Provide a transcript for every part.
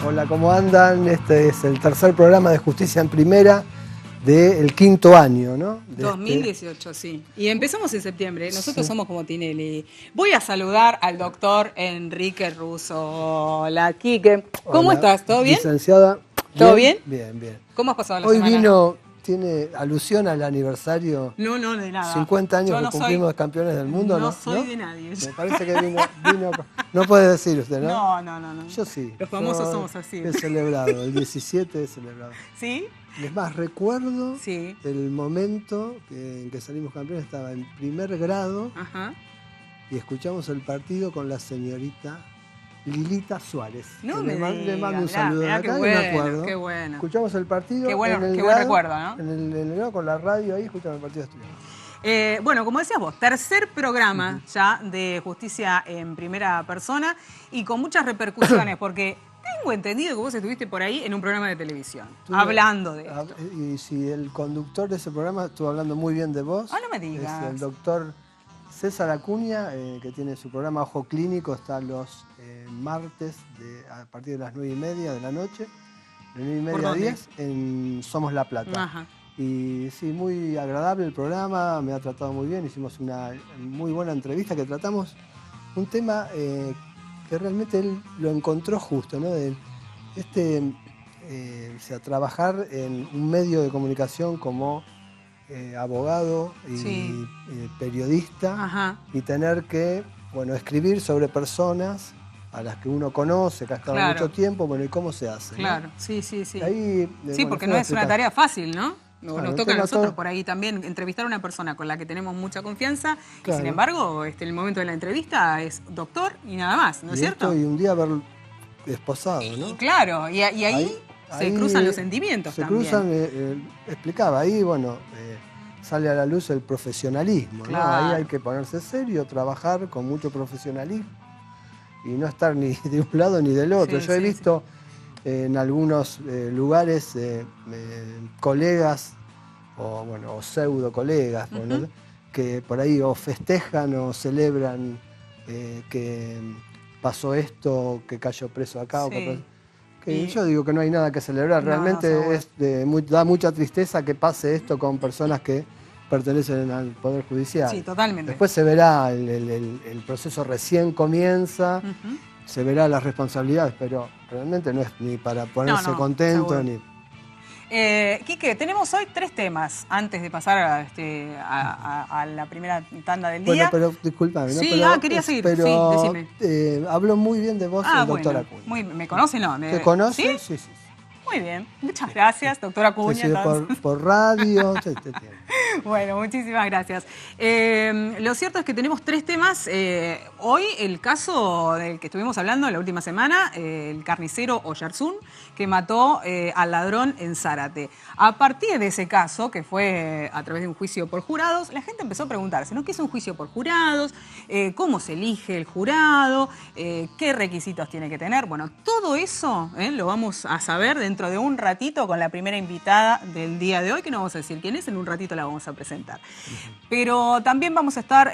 Hola, ¿cómo andan? Este es el tercer programa de Justicia en Primera del quinto año, ¿no? 2018, sí. Y empezamos en septiembre. Nosotros somos como Tinelli. Voy a saludar al doctor Enrique Russo. Hola, Quique. ¿Cómo Hola, estás? ¿Todo bien? Licenciada. ¿Todo bien? Bien, bien. ¿Cómo has pasado la Hoy semana? vino, tiene alusión al aniversario. No, de nada. 50 años Yo que no cumplimos soy, de campeones del mundo, ¿no? No soy de nadie. Me parece que vino. No puede decir usted, ¿no? No. Yo sí. Los famosos somos así. He celebrado, el 17 he celebrado. ¿Sí? Es más, recuerdo Sí. el momento en que salimos campeones, estaba en primer grado. Ajá. Y escuchamos el partido con la señorita Lilita Suárez. No me le mando un digas, saludo de mirá, acá, qué no bueno, me acuerdo. qué bueno. Escuchamos el partido. Qué bueno, en el qué grado, buen recuerdo, ¿no? En el grado con la radio ahí, escuchamos el partido estudiante. Bueno, como decías vos, tercer programa ya de Justicia en Primera Persona y con muchas repercusiones, porque tengo entendido que vos estuviste por ahí en un programa de televisión, hablando de esto. Y si el conductor de ese programa estuvo hablando muy bien de vos. Ah, no me digas. Es el doctor César Acuña, que tiene su programa Ojo Clínico, está los martes a partir de las 9:30 de la noche, de 9:30 a 10, en Somos La Plata. Ajá. Y sí, muy agradable el programa, me ha tratado muy bien, hicimos una muy buena entrevista que tratamos un tema que realmente él lo encontró justo, ¿no? O sea, trabajar en un medio de comunicación como abogado y periodista. Ajá. Y tener que, bueno, escribir sobre personas a las que uno conoce, que ha estado mucho tiempo, bueno, ¿y cómo se hace? Claro, ¿no? sí. Ahí, sí, porque no es una tarea fácil, ¿no? Nos toca a nosotros todo. por ahí también entrevistar a una persona con la que tenemos mucha confianza Claro. y sin embargo el momento de la entrevista es doctor y nada más, ¿no es cierto? Y un día haber esposado, ¿no? Y claro, y ahí se cruzan los sentimientos también. Se cruzan, explicaba, ahí bueno, sale a la luz el profesionalismo, Claro. ¿no? Ahí hay que ponerse serio, trabajar con mucho profesionalismo y no estar ni de un lado ni del otro. Yo he visto en algunos lugares colegas o pseudo colegas, ¿no? Que por ahí o festejan o celebran que pasó esto, que cayó preso acá. Yo digo que no hay nada que celebrar. Realmente da mucha tristeza que pase esto con personas que pertenecen al Poder Judicial. Sí, totalmente. Después se verá, el proceso recién comienza. Se verá las responsabilidades, pero realmente no es ni para ponerse contento seguro. ni... Quique, tenemos hoy 3 temas antes de pasar a la primera tanda del día. Bueno, pero discúlpame, ¿no? Sí, quería seguir. Pero, sí, decime. Habló muy bien de vos el doctor Acuña. ¿Me conoce, no? ¿Te conoce? ¿Sí? Sí. Muy bien, muchas gracias, doctor Acuña. Por radio. Bueno, muchísimas gracias. Lo cierto es que tenemos 3 temas. Hoy el caso del que estuvimos hablando la última semana, el carnicero Oyarzún, que mató al ladrón en Zárate. A partir de ese caso, que fue a través de un juicio por jurados, la gente empezó a preguntarse, ¿no? ¿Qué es un juicio por jurados? ¿Cómo se elige el jurado? ¿Qué requisitos tiene que tener? Bueno, todo eso lo vamos a saber dentro de un ratito con la primera invitada del día de hoy, que no vamos a decir quién es, en un ratito la vamos a presentar. Pero también vamos a estar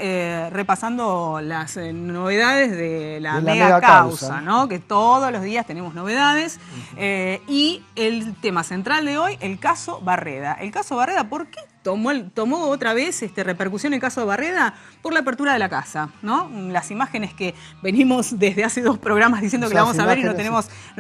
repasando las novedades de la mega causa, ¿no? Que todos los días tenemos novedades. Y el tema central de hoy, el caso Barreda. El caso Barreda, ¿por qué tomó otra vez repercusión el caso de Barreda? Por la apertura de la casa, ¿no? Las imágenes que venimos desde hace 2 programas diciendo que la vamos a ver y no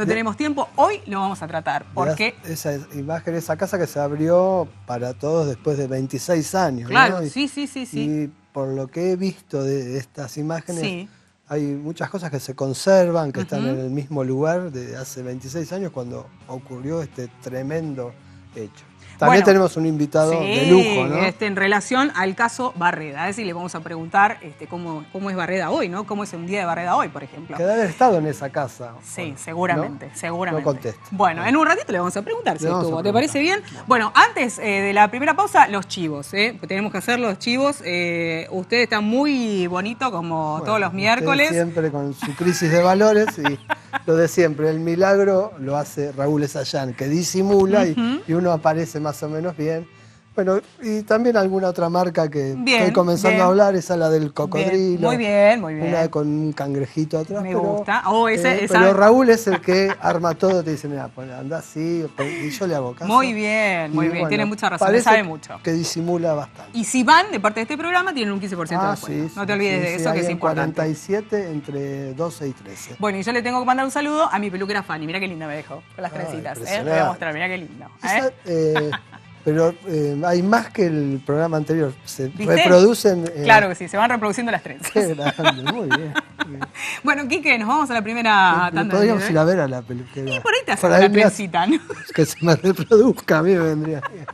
tenemos tiempo, hoy lo vamos a tratar. Porque esa imagen, esa casa que se abrió para todos después de 26 años. Claro, ¿no? sí. Y por lo que he visto de estas imágenes, hay muchas cosas que se conservan, que están en el mismo lugar de hace 26 años cuando ocurrió este tremendo hecho. También tenemos un invitado de lujo, ¿no? En relación al caso Barreda. Es decir, le vamos a preguntar cómo es Barreda hoy, ¿no? ¿Cómo es un día de Barreda hoy, por ejemplo? Que debe haber estado en esa casa. Sí, seguramente. No contesta. Bueno, en un ratito le vamos a preguntar si estuvo. ¿Te parece bien? Bueno, antes de la primera pausa, los chivos. Tenemos que hacer los chivos. Usted está muy bonito como todos los miércoles. Siempre con su crisis de valores y lo de siempre. El milagro lo hace Raúl Esayán, que disimula y uno aparece más o menos bien. Bueno, y también alguna otra marca que Bien, estoy comenzando bien. a hablar, esa la del cocodrilo. Muy bien, muy bien. Una con un cangrejito atrás. Me pero, gusta. Esa... pero Raúl es el que arma todo, te dice, mira, pues anda así, y yo le hago caso. Muy bien, muy Y bien. bueno, Tiene mucha razón, parece sabe mucho. que disimula bastante. Y si van de parte de este programa, tienen un 15% de descuento. Sí, No te olvides de eso, que ahí es en importante. 47 entre 12 y 13. Bueno, y yo le tengo que mandar un saludo a mi peluquera Fanny. Mira qué linda me dejó, con las trencitas. Le voy a mostrar, mira qué lindo. Pero hay más que el programa anterior. Se ¿Viste? reproducen. Claro que sí, se van reproduciendo las trenzas. Qué grande, muy bien. Bueno, Quique, nos vamos a la primera tanda. Podríamos ir a ver a la peluquera. Y por ahí te hacen una trencita, ¿no? Que se me reproduzca, a mí me vendría bien.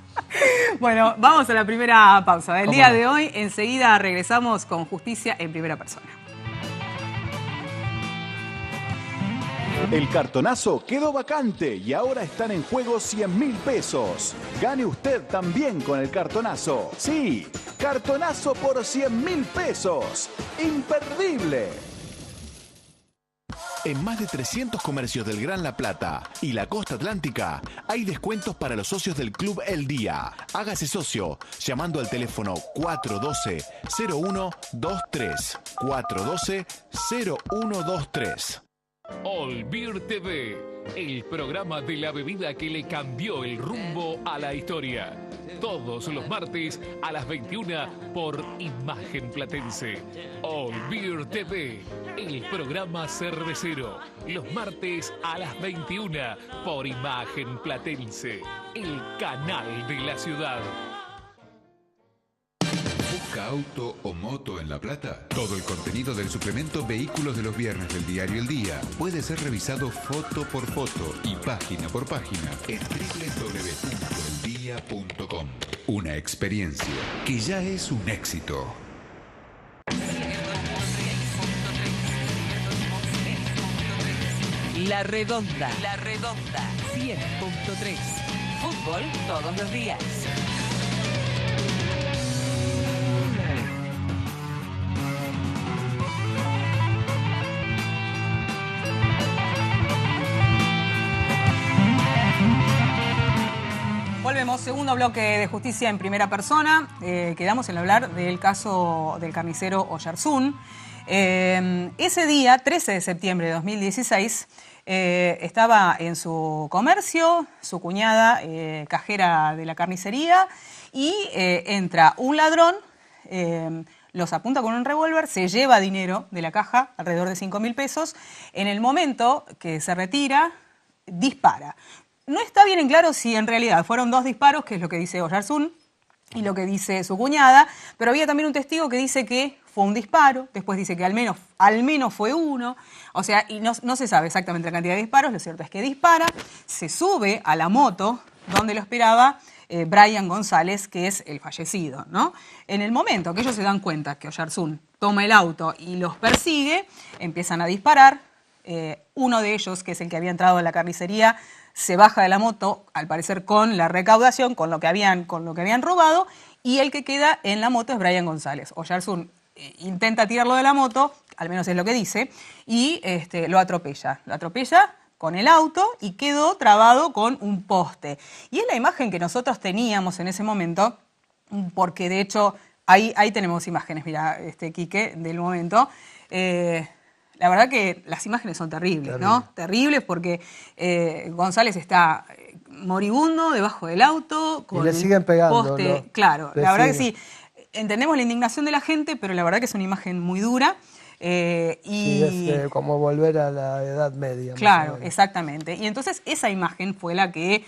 Bueno, vamos a la primera pausa del día de hoy. Enseguida regresamos con Justicia en Primera Persona. El cartonazo quedó vacante y ahora están en juego 100.000 pesos. Gane usted también con el cartonazo. Sí, cartonazo por 100.000 pesos. ¡Imperdible! En más de 300 comercios del Gran La Plata y la costa atlántica hay descuentos para los socios del Club El Día. Hágase socio llamando al teléfono 412-0123. 412-0123. All Beer TV, el programa de la bebida que le cambió el rumbo a la historia. Todos los martes a las 21 por Imagen Platense. All Beer TV, el programa cervecero. Los martes a las 21 por Imagen Platense, el canal de la ciudad. ¿Busca auto o moto en La Plata? Todo el contenido del suplemento Vehículos de los Viernes del diario El Día puede ser revisado foto por foto y página por página en www.eldia.com. Una experiencia que ya es un éxito. La Redonda. 100.3. Fútbol todos los días. Volvemos, segundo bloque de Justicia en Primera Persona. Quedamos en hablar del caso del carnicero Oyarzún. Ese día, 13 de septiembre de 2016, estaba en su comercio, su cuñada, cajera de la carnicería, y entra un ladrón, los apunta con un revólver, se lleva dinero de la caja, alrededor de 5.000 pesos. En el momento que se retira, dispara. No está bien en claro si en realidad fueron 2 disparos, que es lo que dice Oyarzún y lo que dice su cuñada, pero había también un testigo que dice que fue un disparo, después dice que al menos fue uno, o sea, y no se sabe exactamente la cantidad de disparos. Lo cierto es que dispara, se sube a la moto donde lo esperaba Brian González, que es el fallecido, ¿no? En el momento que ellos se dan cuenta que Oyarzún toma el auto y los persigue, empiezan a disparar. Uno de ellos, que es el que había entrado a la carnicería, se baja de la moto, al parecer con la recaudación, con lo que habían robado, y el que queda en la moto es Brian González. Oyarzún intenta tirarlo de la moto, al menos es lo que dice, y lo atropella. Lo atropella con el auto y quedó trabado con un poste. Y es la imagen que nosotros teníamos en ese momento, porque de hecho ahí tenemos imágenes, mira, Quique, del momento. La verdad que las imágenes son terribles, ¿no? Terribles porque González está moribundo debajo del auto. Con y le siguen pegando. Poste. Claro, la verdad que sí. Entendemos la indignación de la gente, pero la verdad que es una imagen muy dura. Sí, es como volver a la Edad Media. Claro, exactamente. Y entonces esa imagen fue la que,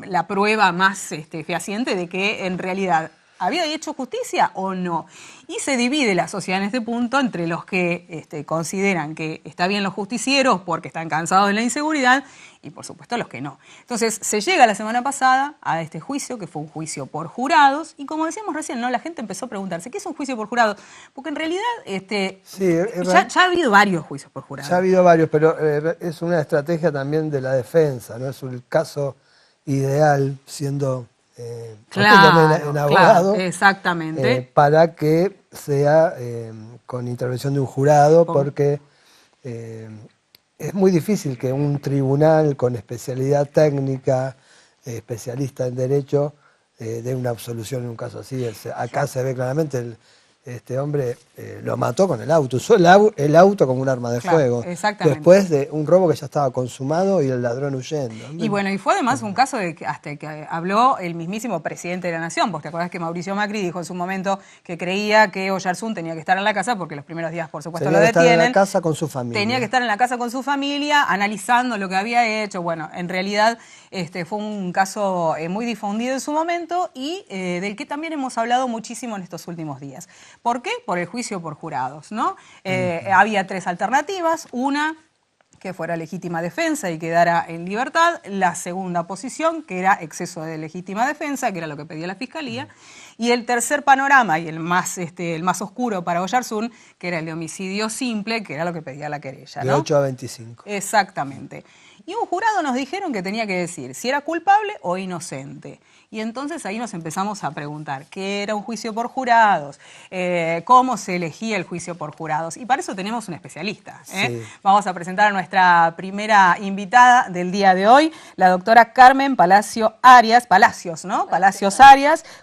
la prueba más fehaciente de que en realidad ¿había hecho justicia o no? Y se divide la sociedad en este punto entre los que consideran que está bien los justicieros porque están cansados de la inseguridad y, por supuesto, los que no. Entonces, se llega la semana pasada a este juicio, que fue un juicio por jurados, y como decíamos recién, ¿no? La gente empezó a preguntarse, ¿qué es un juicio por jurados? Porque en realidad ya ha habido varios juicios por jurados. Ya ha habido varios, pero es una estrategia también de la defensa, ¿no? Es un caso ideal, siendo... claro, en abogado, exactamente. Para que sea con intervención de un jurado, porque es muy difícil que un tribunal con especialidad técnica, especialista en derecho, dé una absolución en un caso así. Acá se ve claramente, este hombre lo mató con el auto, usó el auto como un arma de fuego. Exactamente. Después de un robo que ya estaba consumado y el ladrón huyendo. Y bueno, y fue además un caso de que hasta que habló el mismísimo presidente de la Nación. Vos te acordás que Mauricio Macri dijo en su momento que creía que Oyarzún tenía que estar en la casa, porque los primeros días, por supuesto, lo Tenía que estar detienen. en la casa con su familia. Tenía que estar en la casa con su familia, analizando lo que había hecho. Bueno, en realidad fue un caso muy difundido en su momento y del que también hemos hablado muchísimo en estos últimos días. ¿Por qué? Por el juicio por jurados, ¿no? Había 3 alternativas. Una, que fuera legítima defensa y quedara en libertad. La segunda posición, que era exceso de legítima defensa, que era lo que pedía la Fiscalía. Y el tercer panorama, y el más oscuro para Oyarzún, que era el de homicidio simple, que era lo que pedía la querella, ¿no? De 8 a 25. Exactamente. Y un jurado nos dijeron que tenía que decir si era culpable o inocente. Y entonces ahí nos empezamos a preguntar qué era un juicio por jurados, cómo se elegía el juicio por jurados. Y para eso tenemos un especialista. Sí. Vamos a presentar a nuestra primera invitada del día de hoy, la doctora Carmen Palacios Arias,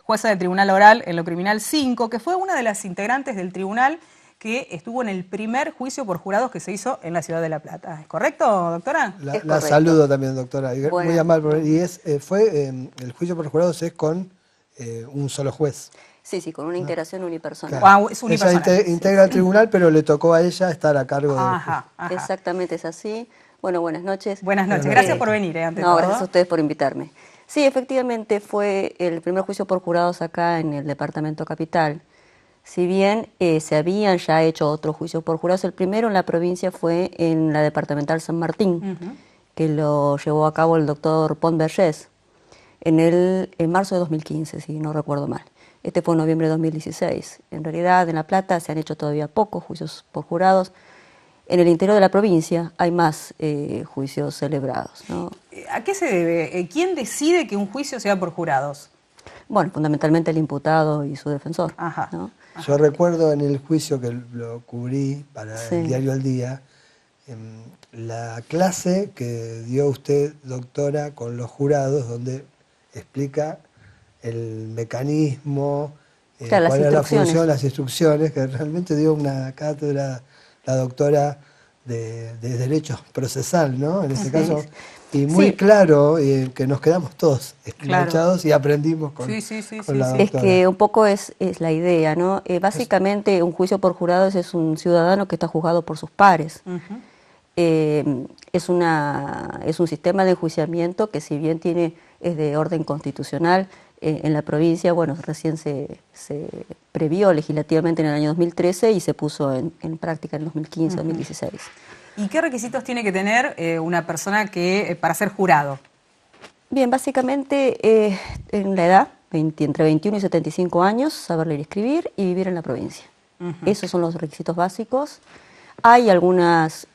jueza del Tribunal Oral en lo Criminal 5, que fue una de las integrantes del tribunal que estuvo en el primer juicio por jurados que se hizo en la ciudad de La Plata. ¿Es correcto, doctora? La saludo también, doctora. Bueno. Muy amable. Y el juicio por jurados es con un solo juez. Sí, con una integración unipersonal. Claro. Es unipersonal. Ella integra el tribunal, pero le tocó a ella estar a cargo de... Exactamente, es así. Bueno, buenas noches. Buenas noches. Gracias por venir, antes de todo. Gracias a ustedes por invitarme. Sí, efectivamente fue el primer juicio por jurados acá en el departamento capital. Si bien se habían ya hecho otros juicios por jurados, el primero en la provincia fue en la departamental San Martín, que lo llevó a cabo el doctor Pont Vergés en marzo de 2015, si no recuerdo mal. Este fue en noviembre de 2016. En realidad, en La Plata se han hecho todavía pocos juicios por jurados. En el interior de la provincia hay más juicios celebrados, ¿no? ¿A qué se debe? ¿Quién decide que un juicio sea por jurados? Bueno, fundamentalmente el imputado y su defensor, ¿no? Yo recuerdo en el juicio que lo cubrí para el diario El Día, la clase que dio usted, doctora, con los jurados, donde explica el mecanismo, claro, cuál era la función, las instrucciones, que realmente dio una cátedra la doctora de Derecho Procesal, ¿no? En este caso, y muy claro, que nos quedamos todos esclachados y aprendimos con la doctora. Es que un poco es la idea, ¿no? Básicamente un juicio por jurados es un ciudadano que está juzgado por sus pares. Es un sistema de enjuiciamiento que, si bien es de orden constitucional, en la provincia, bueno, recién se previó legislativamente en el año 2013 y se puso en práctica en 2015, 2016. ¿Y qué requisitos tiene que tener una persona para ser jurado? Bien, básicamente en la edad, entre 21 y 75 años, saber leer y escribir y vivir en la provincia. Esos son los requisitos básicos. Hay algunas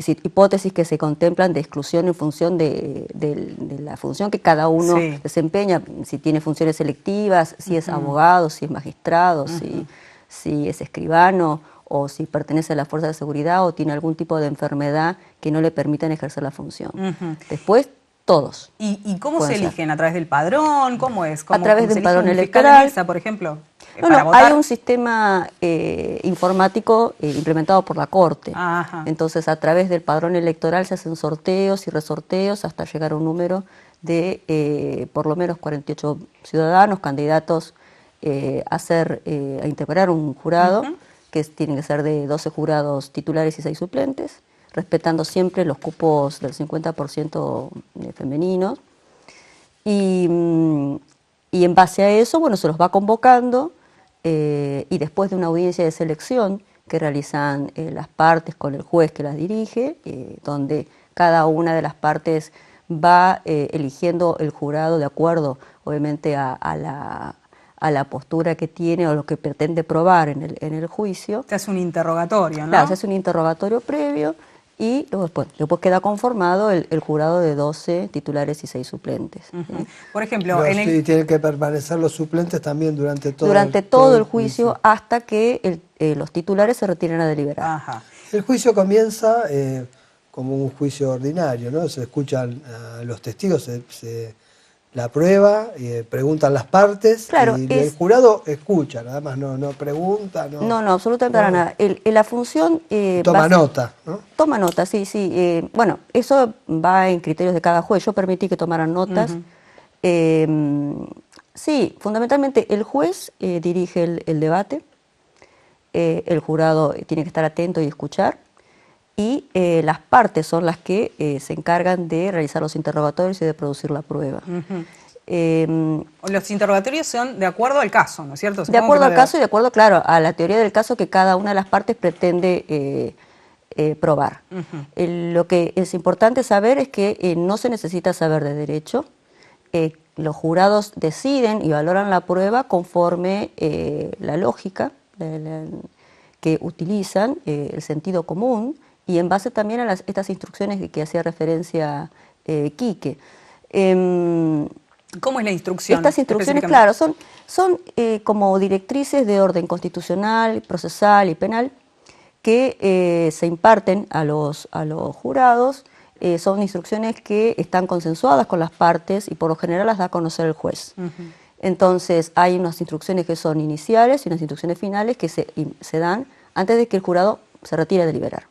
hipótesis que se contemplan de exclusión en función de la función que cada uno desempeña, si tiene funciones selectivas, si es abogado, si es magistrado, si es escribano, o si pertenece a la fuerza de seguridad o tiene algún tipo de enfermedad que no le permitan ejercer la función. Después, todos. ¿Y cómo se eligen? ¿A través del padrón? ¿Cómo es? A través del padrón electoral. ¿Fiscal de mesa, por ejemplo? No, hay un sistema informático implementado por la Corte. Entonces, a través del padrón electoral se hacen sorteos y resorteos hasta llegar a un número de por lo menos 48 ciudadanos, candidatos a integrar un jurado, que tienen que ser de 12 jurados titulares y 6 suplentes, respetando siempre los cupos del 50% femeninos. Y en base a eso, bueno, se los va convocando y después de una audiencia de selección que realizan las partes con el juez que las dirige, donde cada una de las partes va eligiendo el jurado de acuerdo, obviamente, a la postura que tiene o lo que pretende probar en el juicio. Se hace un interrogatorio, ¿no? Claro, se hace un interrogatorio previo y después queda conformado el jurado de 12 titulares y 6 suplentes. Por ejemplo, tienen que permanecer los suplentes también durante todo el juicio hasta que los titulares se retiren a deliberar. El juicio comienza como un juicio ordinario, ¿no? Se escuchan a los testigos, se la prueba, preguntan las partes, claro, y el jurado escucha, nada más, no pregunta. No, absolutamente para nada. La función... toma nota, ¿no? Toma nota, sí. Bueno, eso va en criterios de cada juez. Yo permití que tomaran notas. Sí, fundamentalmente el juez dirige el debate, el jurado tiene que estar atento y escuchar, y las partes son las que se encargan de realizar los interrogatorios y de producir la prueba. Los interrogatorios son de acuerdo al caso, ¿no es cierto? De acuerdo al caso y de acuerdo, claro, a la teoría del caso que cada una de las partes pretende probar. Lo que es importante saber es que no se necesita saber de derecho. Los jurados deciden y valoran la prueba conforme la lógica que utilizan, el sentido común, y en base también a estas instrucciones que hacía referencia Quique. ¿Cómo es la instrucción? Estas instrucciones, claro, son como directrices de orden constitucional, procesal y penal que se imparten a los jurados. Son instrucciones que están consensuadas con las partes y por lo general las da a conocer el juez. Entonces hay unas instrucciones que son iniciales y unas instrucciones finales que se dan antes de que el jurado se retire a deliberar.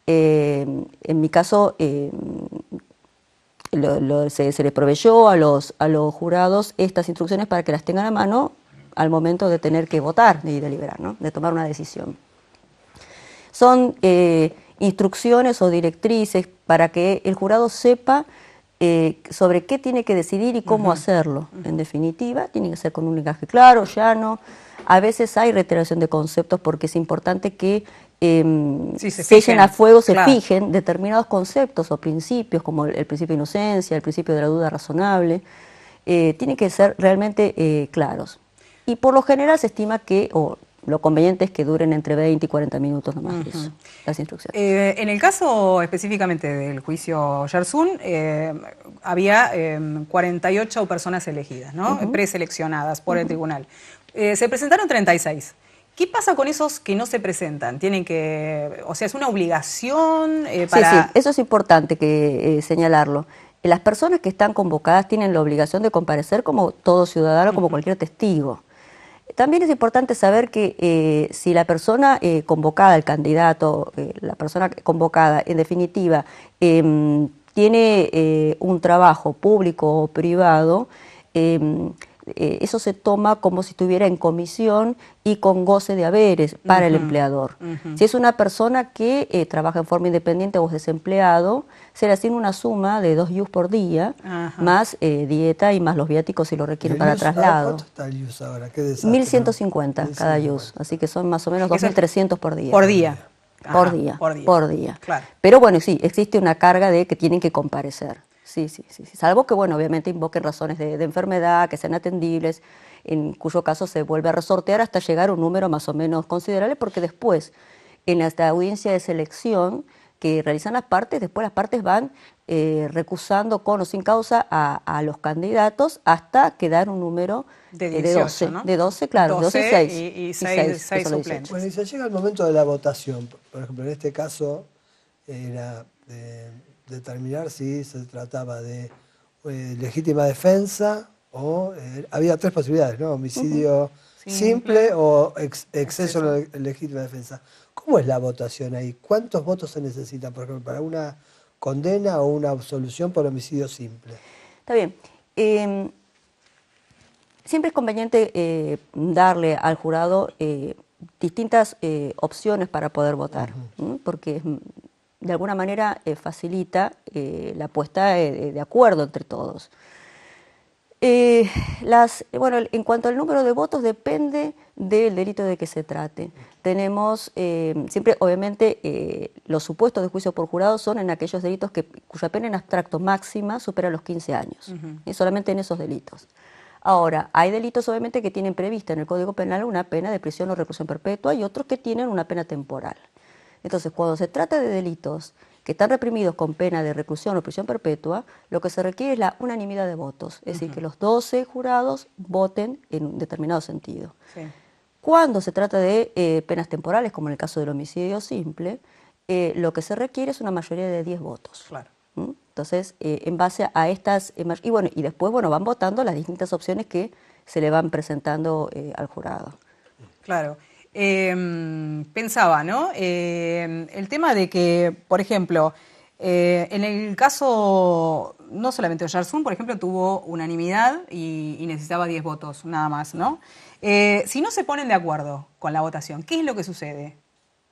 En mi caso se les proveyó a los jurados estas instrucciones para que las tengan a mano al momento de tener que votar y deliberar, ¿no? De tomar una decisión. Son instrucciones o directrices para que el jurado sepa sobre qué tiene que decidir y cómo hacerlo. En definitiva, tiene que ser con un lenguaje claro, llano. A veces hay reiteración de conceptos porque es importante que se echen a fuego, se fijen determinados conceptos o principios, como el principio de inocencia, el principio de la duda razonable. Tienen que ser realmente claros. Y por lo general se estima que, lo conveniente es que duren entre 20 y 40 minutos nomás eso, las instrucciones. En el caso específicamente del juicio Yersun, había 48 personas elegidas, ¿no? Preseleccionadas por el tribunal. Se presentaron 36. ¿Qué pasa con esos que no se presentan? ¿Tienen que, o sea, es una obligación para...? Sí, eso es importante señalarlo. Las personas que están convocadas tienen la obligación de comparecer como todo ciudadano, como cualquier testigo. También es importante saber que si la persona convocada, el candidato, la persona convocada, en definitiva, tiene un trabajo público o privado, eso se toma como si estuviera en comisión y con goce de haberes para el empleador. Si es una persona que trabaja en forma independiente o es desempleado, se le asigna una suma de 2 IUs por día, más dieta y más los viáticos si lo requieren para traslado. ¿Cuánto está el IUs ahora? ¿Qué desastre, 1.150 cada IUs, así que son más o menos 2.300 por día. Por día. Por día. Claro. Pero bueno, sí, existe una carga de que tienen que comparecer. Sí. Salvo que, bueno, obviamente invoquen razones de enfermedad, que sean atendibles, en cuyo caso se vuelve a resortear hasta llegar a un número más o menos considerable, porque después, en esta audiencia de selección que realizan las partes, después las partes van recusando con o sin causa a los candidatos hasta quedar un número de 18, de 12, ¿no? De 12, claro, 12 y 6 suplentes. Bueno, y se llega el momento de la votación. Por ejemplo, en este caso era determinar si se trataba de legítima defensa o había 3 posibilidades, ¿no? Homicidio simple o exceso en legítima defensa. ¿Cómo es la votación ahí? ¿Cuántos votos se necesitan, por ejemplo, para una condena o una absolución por homicidio simple? Está bien. Siempre es conveniente darle al jurado distintas opciones para poder votar, porque de alguna manera facilita la puesta de acuerdo entre todos. Bueno, en cuanto al número de votos depende del delito de que se trate. Tenemos siempre, obviamente, los supuestos de juicio por jurado son en aquellos delitos cuya pena en abstracto máxima supera los 15 años, y solamente en esos delitos. Ahora, hay delitos obviamente que tienen prevista en el Código Penal una pena de prisión o reclusión perpetua y otros que tienen una pena temporal. Entonces, cuando se trata de delitos que están reprimidos con pena de reclusión o prisión perpetua, lo que se requiere es la unanimidad de votos, es decir, que los 12 jurados voten en un determinado sentido. Cuando se trata de penas temporales, como en el caso del homicidio simple, lo que se requiere es una mayoría de 10 votos. Entonces, en base a estas... Y bueno, y después, bueno, van votando las distintas opciones que se le van presentando al jurado. Claro. Pensaba, ¿no? El tema de que, por ejemplo, en el caso, no solamente de Oyarzún, por ejemplo, tuvo unanimidad y necesitaba 10 votos, nada más, ¿no? Si no se ponen de acuerdo con la votación, ¿qué es lo que sucede?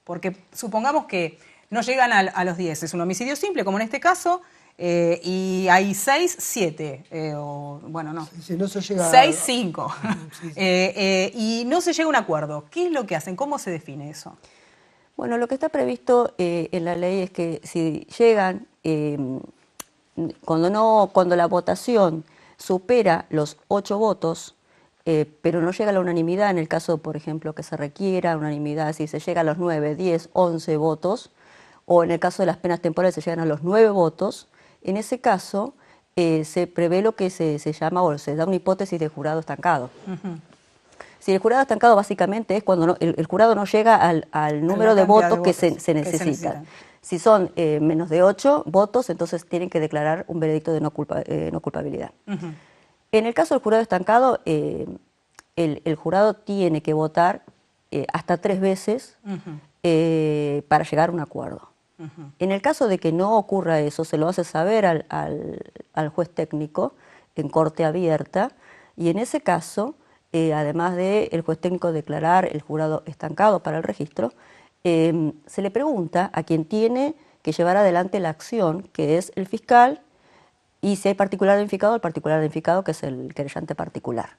Porque supongamos que no llegan a los 10, es un homicidio simple, como en este caso, y hay 6, 7, o bueno, no, si no se llega 6, 5, sí, sí. y no se llega a un acuerdo. ¿Qué es lo que hacen? ¿Cómo se define eso? Bueno, lo que está previsto en la ley es que si llegan, cuando la votación supera los 8 votos, pero no llega a la unanimidad, en el caso, por ejemplo, que se requiera unanimidad, si se llega a los 9, 10, 11 votos, o en el caso de las penas temporales se llegan a los 9 votos, en ese caso se prevé lo que se llama, o se da una hipótesis de jurado estancado. Si el jurado estancado básicamente es cuando el jurado no llega al número de votos que se necesitan. Si son menos de 8 votos, entonces tienen que declarar un veredicto de no culpabilidad. En el caso del jurado estancado, el jurado tiene que votar hasta 3 veces para llegar a un acuerdo. En el caso de que no ocurra eso, se lo hace saber al juez técnico en corte abierta, y en ese caso, además de el juez técnico declarar el jurado estancado para el registro, se le pregunta a quien tiene que llevar adelante la acción, que es el fiscal, y si hay particular identificado, el particular identificado, que es el querellante particular.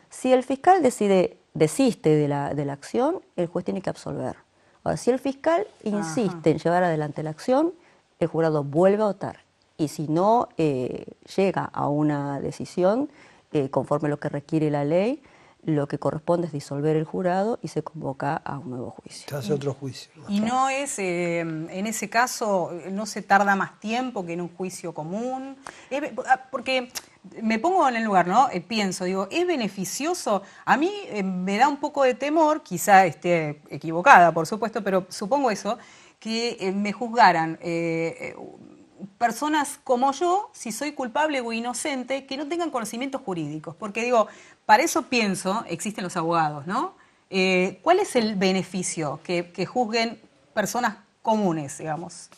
Si el fiscal desiste de la acción, el juez tiene que absolver. Ahora, si el fiscal insiste en llevar adelante la acción, el jurado vuelve a votar. Y si no llega a una decisión conforme lo que requiere la ley, lo que corresponde es disolver el jurado y se convoca a un nuevo juicio. Se hace otro juicio. Y no es, en ese caso, no se tarda más tiempo que en un juicio común. Porque me pongo en el lugar, ¿no? Pienso, digo, ¿es beneficioso? A mí me da un poco de temor, quizá esté equivocada, por supuesto, pero supongo eso, que me juzgaran personas como yo, si soy culpable o inocente, que no tengan conocimientos jurídicos. Porque digo, para eso pienso, existen los abogados, ¿no? ¿Cuál es el beneficio que juzguen personas comunes, digamos,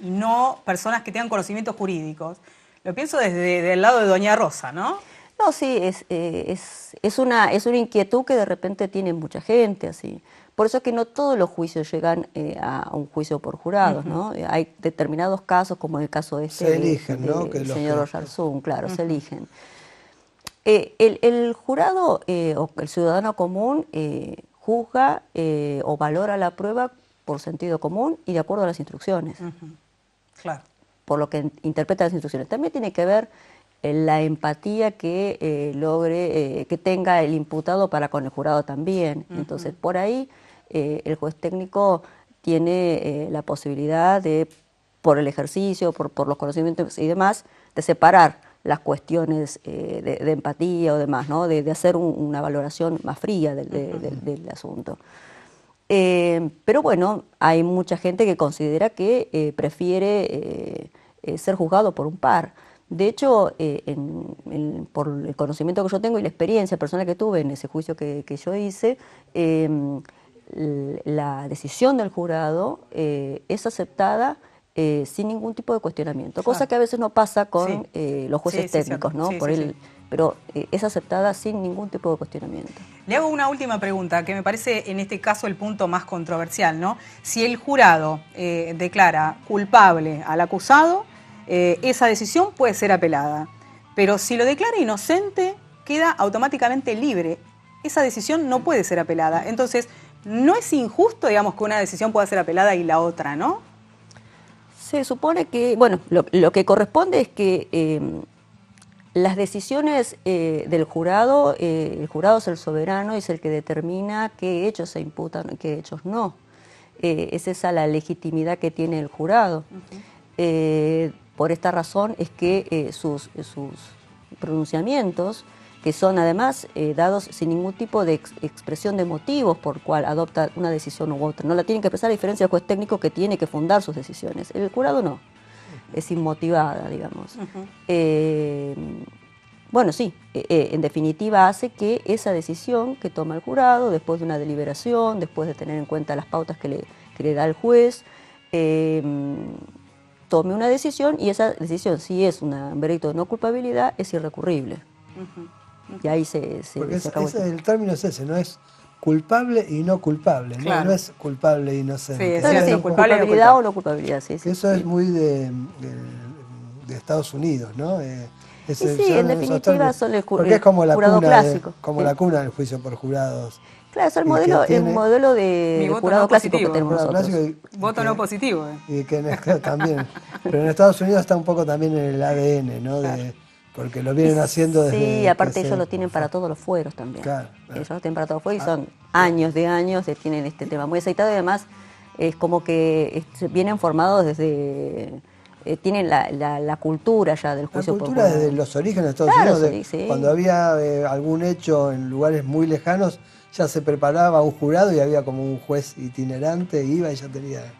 y no personas que tengan conocimientos jurídicos? Lo pienso desde el lado de doña Rosa, ¿no? No, sí, es una inquietud que de repente tiene mucha gente, así. Por eso es que no todos los juicios llegan a un juicio por jurados, ¿no? Hay determinados casos, como el caso de se eligen, ¿no? del señor Oyarzún, claro, se eligen. El jurado o el ciudadano común juzga o valora la prueba por sentido común y de acuerdo a las instrucciones. Claro. Por lo que interpreta las instrucciones. También tiene que ver la empatía que logre, que tenga el imputado para con el jurado también. Entonces, por ahí el juez técnico tiene la posibilidad de, por el ejercicio, por los conocimientos y demás, de separar las cuestiones de empatía o demás, ¿no? De hacer una valoración más fría del asunto. Pero bueno, hay mucha gente que considera que prefiere ser juzgado por un par. De hecho, por el conocimiento que yo tengo y la experiencia personal que tuve en ese juicio que yo hice, la decisión del jurado es aceptada sin ningún tipo de cuestionamiento, cosa que a veces no pasa con los jueces técnicos, ¿no? Pero es aceptada sin ningún tipo de cuestionamiento. Le hago una última pregunta, que me parece en este caso el punto más controversial, ¿no? Si el jurado declara culpable al acusado, esa decisión puede ser apelada. Pero si lo declara inocente, queda automáticamente libre. Esa decisión no puede ser apelada. Entonces, no es injusto, digamos, que una decisión pueda ser apelada y la otra, ¿no? Se supone que, bueno, lo que corresponde es que las decisiones del jurado, el jurado es el soberano y es el que determina qué hechos se imputan y qué hechos no. Es esa la legitimidad que tiene el jurado. Por esta razón es que sus pronunciamientos, que son además dados sin ningún tipo de expresión de motivos por cual adopta una decisión u otra, no la tienen que expresar, a diferencia del juez técnico que tiene que fundar sus decisiones. El jurado no. es inmotivada, digamos. Bueno, sí, en definitiva hace que esa decisión que toma el jurado, después de una deliberación, después de tener en cuenta las pautas que le da el juez, tome una decisión, y esa decisión, si es un veredicto de no culpabilidad, es irrecurrible. Y ahí se acabó. El término es ese, no es culpable y no culpable, claro. No es culpable e inocente. Sí, culpabilidad o no culpabilidad, sí. Eso es muy de Estados Unidos, ¿no? Sí, en definitiva son el porque es como la jurado cuna clásico. La cuna del juicio por jurados. Claro, es el modelo de jurado no clásico que tenemos nosotros. Voto no positivo. Y que también. Pero en Estados Unidos está un poco también en el ADN, ¿no? Porque lo vienen haciendo desde... Sí, aparte ellos lo tienen para todos los fueros también. Claro. Ellos lo tienen para todos los fueros y son años que tienen este tema muy aceitado, y además es como que vienen formados desde... tienen la cultura ya del juicio por jurado. La cultura desde los orígenes de Estados Unidos. Sí. Cuando había algún hecho en lugares muy lejanos, ya se preparaba un jurado y había como un juez itinerante, iba y ya tenía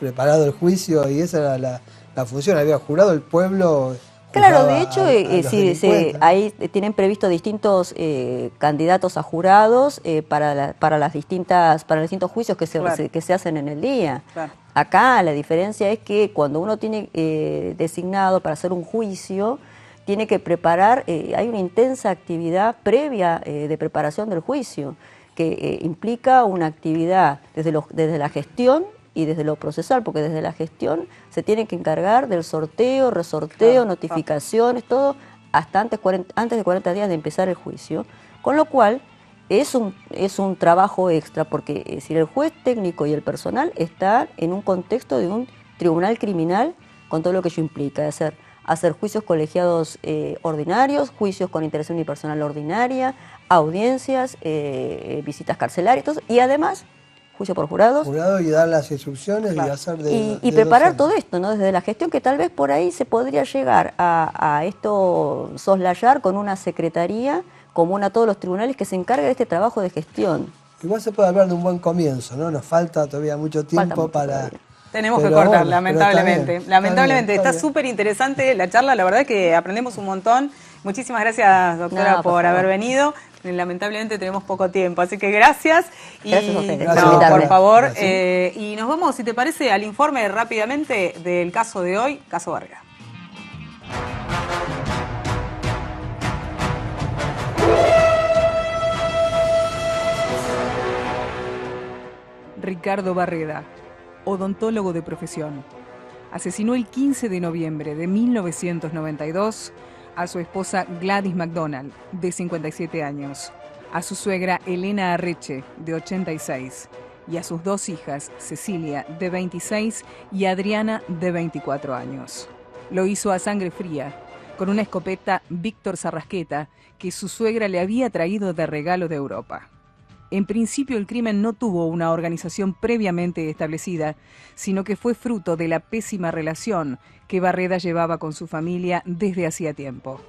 preparado el juicio, y esa era la función. Había jurado el pueblo. Claro, de hecho, ahí tienen previsto distintos candidatos a jurados para los distintos juicios que se hacen en el día. Claro. Acá la diferencia es que cuando uno tiene designado para hacer un juicio, tiene que preparar, hay una intensa actividad previa de preparación del juicio, que implica una actividad desde la gestión y desde lo procesal, porque desde la gestión se tiene que encargar del sorteo, resorteo, notificaciones, todo, hasta antes de 40 días de empezar el juicio, con lo cual es un trabajo extra, porque es decir, el juez técnico y el personal están en un contexto de un tribunal criminal, con todo lo que ello implica, hacer juicios colegiados ordinarios, juicios con interacción unipersonal ordinaria, audiencias, visitas carcelarias, y además juicio por jurados. Jurado y dar las instrucciones, claro. Y hacer y preparar todo esto, ¿no? Desde la gestión, que tal vez por ahí se podría llegar a esto soslayar con una secretaría común a todos los tribunales que se encargue de este trabajo de gestión. Igual se puede hablar de un buen comienzo, ¿no? Nos falta todavía mucho tiempo para... Tenemos que cortar, lamentablemente. Lamentablemente, está súper interesante la charla, la verdad es que aprendemos un montón. Muchísimas gracias, doctora, por haber venido. Lamentablemente tenemos poco tiempo, así que gracias. Gracias a ustedes. Por favor. Y nos vamos, si te parece, al informe rápidamente del caso de hoy, caso Vargas. Ricardo Barreda, odontólogo de profesión, asesinó el 15 de noviembre de 1992 a su esposa Gladys McDonald, de 57 años, a su suegra Elena Arreche, de 86, y a sus dos hijas, Cecilia, de 26, y Adriana, de 24 años. Lo hizo a sangre fría, con una escopeta Víctor Sarrasqueta que su suegra le había traído de regalo de Europa. En principio, el crimen no tuvo una organización previamente establecida, sino que fue fruto de la pésima relación que Barreda llevaba con su familia desde hacía tiempo.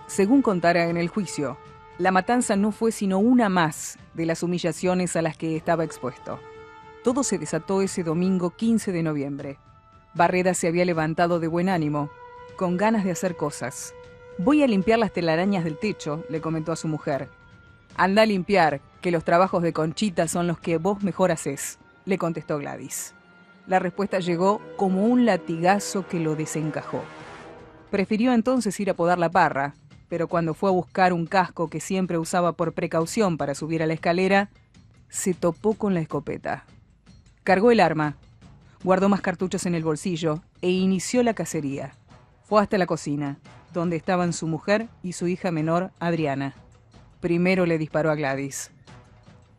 Según contara en el juicio, la matanza no fue sino una más de las humillaciones a las que estaba expuesto. Todo se desató ese domingo 15 de noviembre. Barreda se había levantado de buen ánimo, con ganas de hacer cosas. «Voy a limpiar las telarañas del techo», le comentó a su mujer. «Anda a limpiar, que los trabajos de Conchita son los que vos mejor hacés», le contestó Gladys. La respuesta llegó como un latigazo que lo desencajó. Prefirió entonces ir a podar la parra, pero cuando fue a buscar un casco que siempre usaba por precaución para subir a la escalera, se topó con la escopeta. Cargó el arma, guardó más cartuchos en el bolsillo e inició la cacería. Fue hasta la cocina, donde estaban su mujer y su hija menor, Adriana. Primero le disparó a Gladys.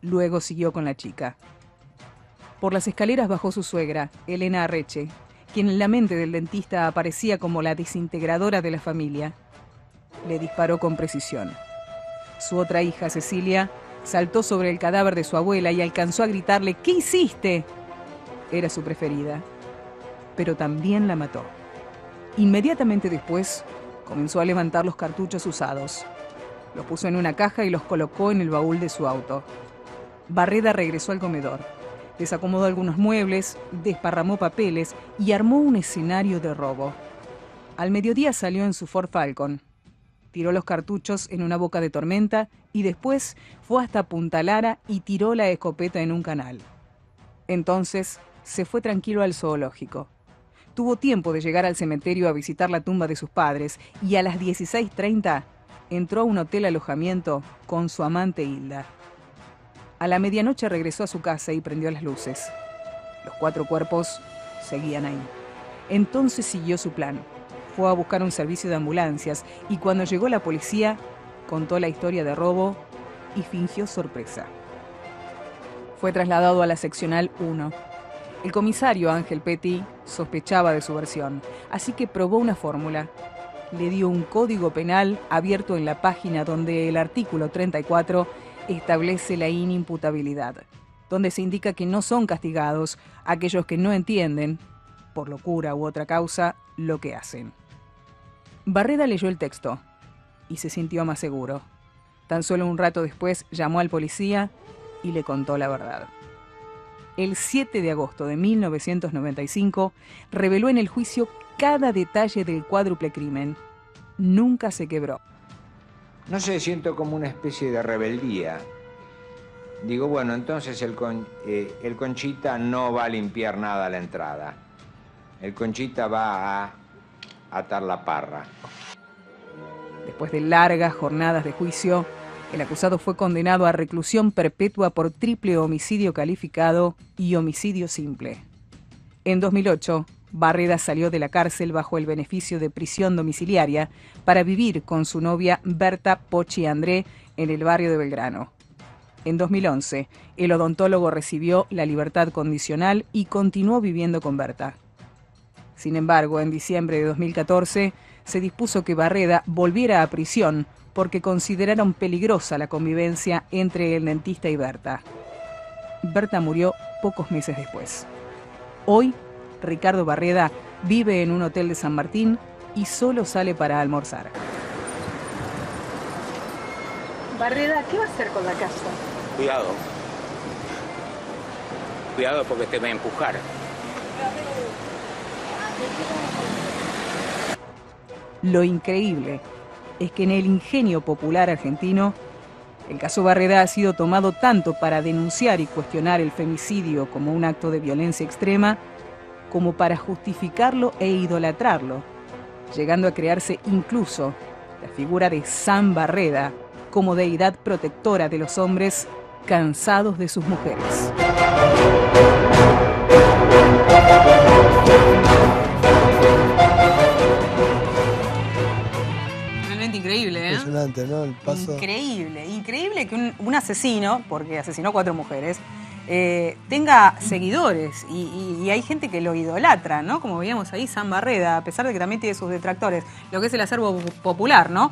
Luego siguió con la chica. Por las escaleras bajó su suegra, Elena Arreche, quien en la mente del dentista aparecía como la desintegradora de la familia. Le disparó con precisión. Su otra hija, Cecilia, saltó sobre el cadáver de su abuela y alcanzó a gritarle «¿Qué hiciste?». Era su preferida, pero también la mató. Inmediatamente después, comenzó a levantar los cartuchos usados. Los puso en una caja y los colocó en el baúl de su auto. Barreda regresó al comedor, desacomodó algunos muebles, desparramó papeles y armó un escenario de robo. Al mediodía salió en su Ford Falcon. Tiró los cartuchos en una boca de tormenta y después fue hasta Punta Lara y tiró la escopeta en un canal. Entonces se fue tranquilo al zoológico. Tuvo tiempo de llegar al cementerio a visitar la tumba de sus padres y a las 16:30 entró a un hotel alojamiento con su amante Hilda. A la medianoche regresó a su casa y prendió las luces. Los 4 cuerpos seguían ahí. Entonces siguió su plan. Fue a buscar un servicio de ambulancias y cuando llegó la policía, contó la historia de robo y fingió sorpresa. Fue trasladado a la seccional 1. El comisario Ángel Petty sospechaba de su versión, así que probó una fórmula. Le dio un código penal abierto en la página donde el artículo 34 establece la inimputabilidad, donde se indica que no son castigados aquellos que no entienden, por locura u otra causa, lo que hacen. Barreda leyó el texto y se sintió más seguro. Tan solo un rato después llamó al policía y le contó la verdad. El 7 de agosto de 1995 reveló en el juicio cada detalle del cuádruple crimen. Nunca se quebró. No sé, siento como una especie de rebeldía. Digo, bueno, entonces el Conchita no va a limpiar nada a la entrada. El Conchita va a atar la parra. Después de largas jornadas de juicio, el acusado fue condenado a reclusión perpetua por triple homicidio calificado y homicidio simple. En 2008, Barreda salió de la cárcel bajo el beneficio de prisión domiciliaria para vivir con su novia Berta Pochi André en el barrio de Belgrano. En 2011, el odontólogo recibió la libertad condicional y continuó viviendo con Berta. Sin embargo, en diciembre de 2014, se dispuso que Barreda volviera a prisión porque consideraron peligrosa la convivencia entre el dentista y Berta. Berta murió pocos meses después. Hoy, Ricardo Barreda vive en un hotel de San Martín y solo sale para almorzar. Barreda, ¿qué va a hacer con la casa? Cuidado. Cuidado porque te va a empujar. Lo increíble es que en el ingenio popular argentino, el caso Barreda ha sido tomado tanto para denunciar y cuestionar el femicidio como un acto de violencia extrema, como para justificarlo e idolatrarlo, llegando a crearse incluso la figura de San Barreda como deidad protectora de los hombres cansados de sus mujeres. Realmente increíble, ¿eh? Impresionante, ¿no? El paso. Increíble que un asesino, porque asesinó 4 mujeres, tenga seguidores y hay gente que lo idolatra, ¿no? Como veíamos ahí, San Barreda, a pesar de que también tiene sus detractores, lo que es el acervo popular, ¿no?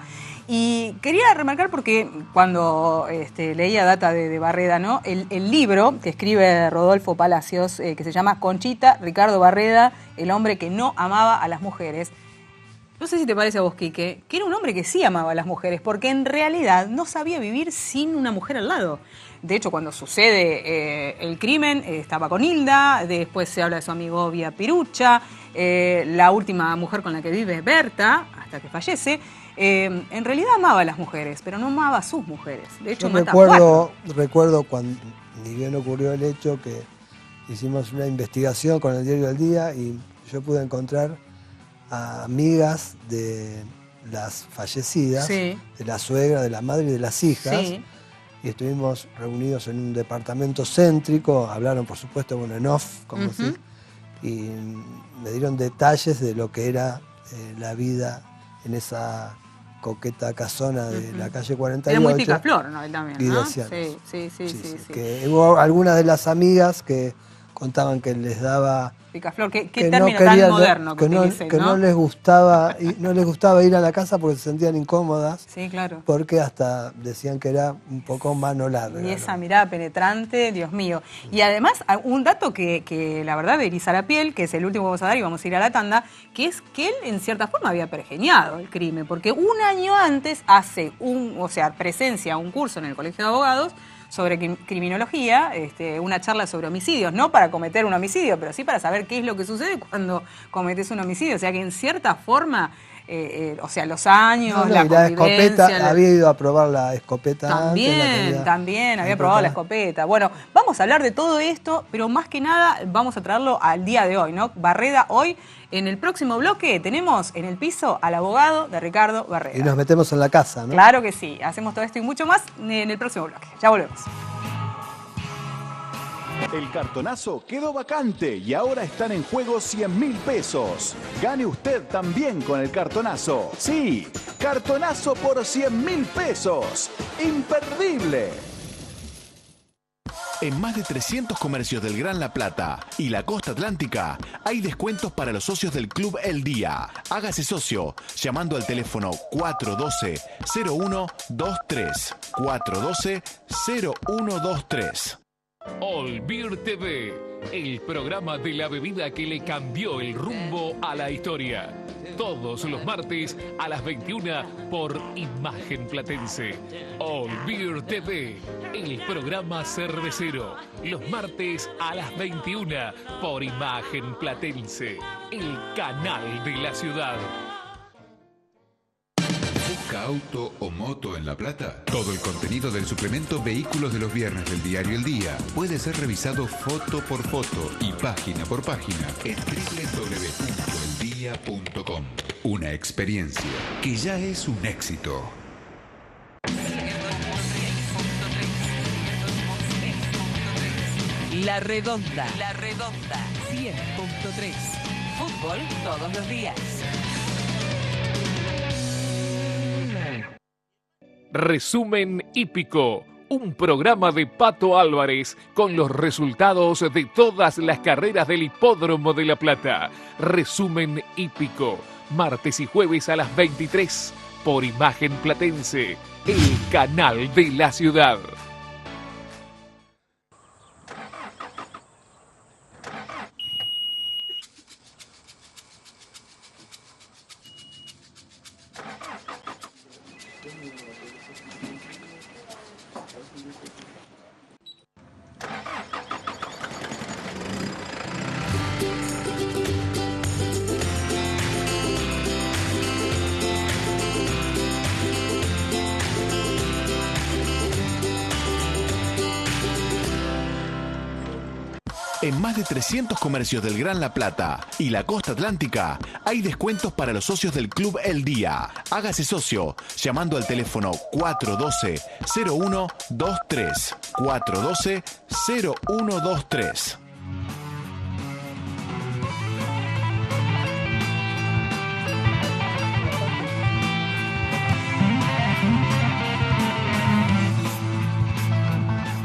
Y quería remarcar porque cuando leía data de Barreda, ¿no? El libro que escribe Rodolfo Palacios, que se llama Conchita, Ricardo Barreda, el hombre que no amaba a las mujeres. No sé si te parece a vos, Quique, que era un hombre que sí amaba a las mujeres, porque en realidad no sabía vivir sin una mujer al lado. De hecho, cuando sucede el crimen, estaba con Hilda, después se habla de su amigo Vía Pirucha, la última mujer con la que vive es Berta, hasta que fallece. En realidad amaba a las mujeres, pero no amaba a sus mujeres. De hecho, recuerdo cuando ni bien ocurrió el hecho que hicimos una investigación con el Diario del Día y yo pude encontrar a amigas de las fallecidas, sí, de la suegra, de la madre y de las hijas, sí, y estuvimos reunidos en un departamento céntrico, hablaron por supuesto bueno, en off, como si, y me dieron detalles de lo que era la vida en esa coqueta casona de la calle 48. Era muy picaflor, ¿no? Él también, ¿no? Sí. Sí. Que hubo algunas de las amigas que contaban que les daba picaflor, qué término tan moderno que utilicen, que no les gustaba ir a la casa porque se sentían incómodas. Sí, claro. Porque hasta decían que era un poco mano larga. Y esa mirada penetrante, Dios mío. Y además, un dato que la verdad eriza la piel, que es el último que vamos a dar y vamos a ir a la tanda, que es que él en cierta forma había pergeñado el crimen, porque un año antes presencia un curso en el Colegio de Abogados sobre criminología, una charla sobre homicidios, no para cometer un homicidio, pero sí para saber qué es lo que sucede cuando cometes un homicidio. O sea que en cierta forma, o sea, los años, la escopeta, había ido a probar la escopeta también había probado la escopeta. Bueno, vamos a hablar de todo esto, pero más que nada vamos a traerlo al día de hoy, ¿no? Barreda, hoy, en el próximo bloque, tenemos en el piso al abogado de Ricardo Barreda. Y nos metemos en la casa, ¿no? Claro que sí, hacemos todo esto y mucho más en el próximo bloque. Ya volvemos. El cartonazo quedó vacante y ahora están en juego 100.000 pesos. Gane usted también con el cartonazo. Sí, cartonazo por 100.000 pesos. ¡Imperdible! En más de 300 comercios del Gran La Plata y la costa atlántica hay descuentos para los socios del Club El Día. Hágase socio llamando al teléfono 412-0123. 412-0123. All Beer TV, el programa de la bebida que le cambió el rumbo a la historia. Todos los martes a las 21 por Imagen Platense. All Beer TV, el programa cervecero. Los martes a las 21 por Imagen Platense, el canal de la ciudad. ¿Busca auto o moto en La Plata? Todo el contenido del suplemento Vehículos de los Viernes del diario El Día puede ser revisado foto por foto y página por página en www.eldia.com. Una experiencia que ya es un éxito. La Redonda. 100.3. Fútbol todos los días. Resumen hípico, un programa de Pato Álvarez con los resultados de todas las carreras del Hipódromo de La Plata. Resumen hípico, martes y jueves a las 23 por Imagen Platense, el canal de la ciudad. En más de 300 comercios del Gran La Plata y la costa atlántica hay descuentos para los socios del Club El Día. Hágase socio llamando al teléfono 412-0123. 412-0123.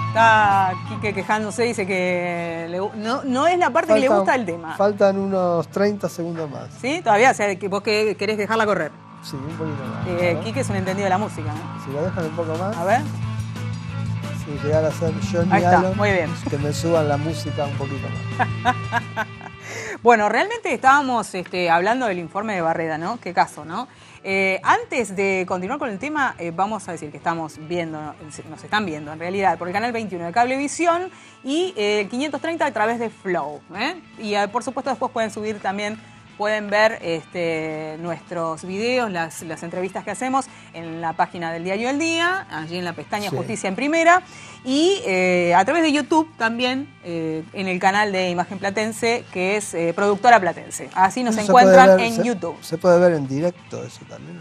Está Quique quejándose, dice que no es la parte que le gusta del tema. Faltan unos 30 segundos más. ¿Sí? Todavía, o sea, que vos querés dejarla correr. Sí, un poquito más. Quique es un entendido de la música, ¿no? Si lo dejan un poco más. A ver. Si llegara a ser Johnny Ahí está, Allen, muy bien. que me suban la música un poquito más. Bueno, realmente estábamos hablando del informe de Barreda, ¿no? Qué caso, ¿no? Antes de continuar con el tema, vamos a decir que estamos viendo, nos están viendo en realidad por el canal 21 de Cablevisión y el 530 a través de Flow. Y por supuesto después pueden ver nuestros videos, las entrevistas que hacemos en la página del Diario El Día, allí en la pestaña Justicia en Primera, y a través de YouTube también, en el canal de Imagen Platense, que es Productora Platense. Así nos encuentran en YouTube. ¿Se puede ver en directo eso también?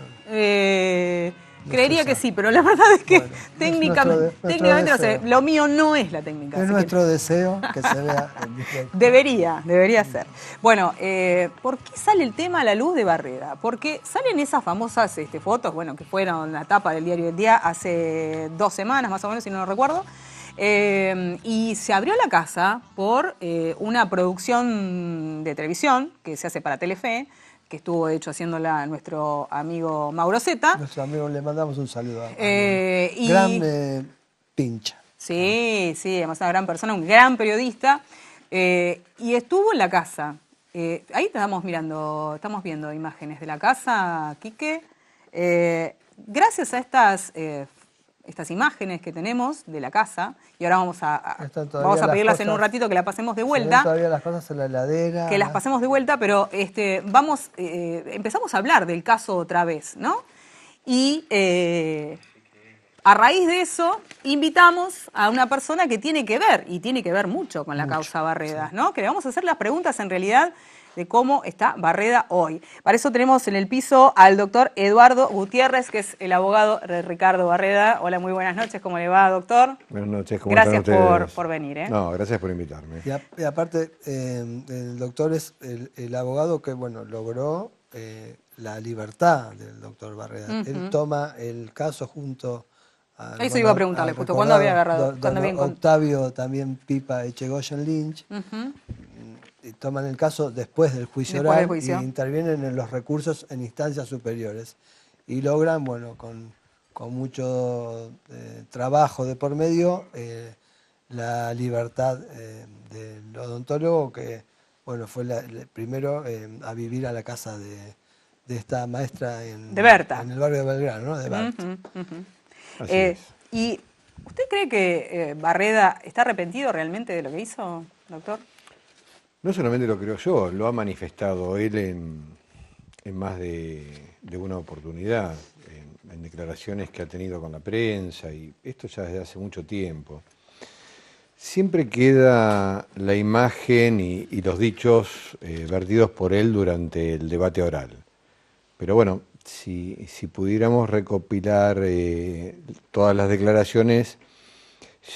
Creería que sí, pero la verdad es que técnicamente no sé, lo mío no es la técnica. Es nuestro deseo que se vea en directo. Debería ser. Bueno, ¿por qué sale el tema a la luz de Barreda? Porque salen esas famosas fotos, bueno, que fueron la tapa del Diario del Día hace 2 semanas más o menos, si no lo recuerdo. Y se abrió la casa por una producción de televisión que se hace para Telefe, que estuvo de hecho haciéndola nuestro amigo Mauro Zeta. Nuestro amigo, le mandamos un saludo. Gran pincha. Sí, además una gran persona, un gran periodista. Y estuvo en la casa. Ahí estamos viendo imágenes de la casa, Quique. Gracias a estas estas imágenes que tenemos de la casa, y ahora vamos a pedirlas en un ratito que la pasemos de vuelta. Están todavía las cosas en la heladera. Que las pasemos de vuelta, pero empezamos a hablar del caso otra vez, ¿no? Y a raíz de eso, invitamos a una persona que tiene que ver, y tiene que ver mucho con la causa Barredas, ¿no? Que le vamos a hacer las preguntas en realidad de cómo está Barreda hoy. Para eso tenemos en el piso al doctor Eduardo Gutiérrez, que es el abogado de Ricardo Barreda. Hola, muy buenas noches. ¿Cómo le va, doctor? Buenas noches. ¿Cómo están ustedes? Gracias por venir. No, gracias por invitarme. Y aparte, el doctor es el abogado que, bueno, logró la libertad del doctor Barreda. Él toma el caso junto a... Eso iba a preguntarle, justo, ¿cuándo había agarrado? Octavio, también Pipa Echegoyen Lynch. Y toman el caso después del juicio oral y intervienen en los recursos en instancias superiores. Y logran, bueno, con mucho trabajo de por medio, la libertad del odontólogo que, bueno, fue primero a vivir a la casa de esta maestra en el barrio de Belgrano, ¿no? De Berta. Así es. ¿Y usted cree que Barreda está arrepentido realmente de lo que hizo, doctor? No solamente lo creo yo, lo ha manifestado él en más de una oportunidad, en declaraciones que ha tenido con la prensa, y esto ya desde hace mucho tiempo. Siempre queda la imagen y los dichos vertidos por él durante el debate oral. Pero bueno, si pudiéramos recopilar todas las declaraciones,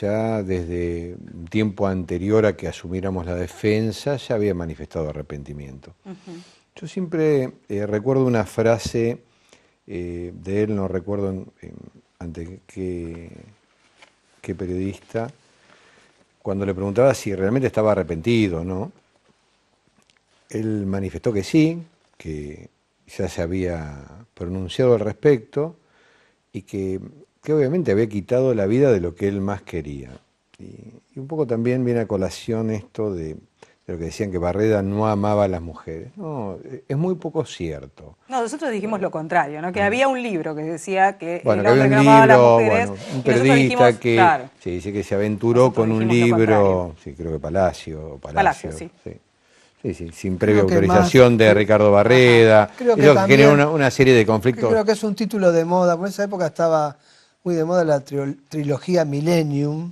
ya desde un tiempo anterior a que asumiéramos la defensa, ya había manifestado arrepentimiento. Yo siempre recuerdo una frase de él, no recuerdo ante qué periodista, cuando le preguntaba si realmente estaba arrepentido, ¿no? Él manifestó que sí, que ya se había pronunciado al respecto y que obviamente había quitado la vida de lo que él más quería. Y un poco también viene a colación esto de lo que decían que Barreda no amaba a las mujeres. No, es muy poco cierto. No, nosotros dijimos lo contrario, ¿no? Que había un libro que decía que el hombre que no amaba a las mujeres, un periodista que dice que se aventuró con un libro, sí, creo que Palacio, sí. Sí, sin previa autorización de Ricardo Barreda. Creo que generó una serie de conflictos. Creo que es un título de moda. Por esa época estaba muy de moda la trilogía Millennium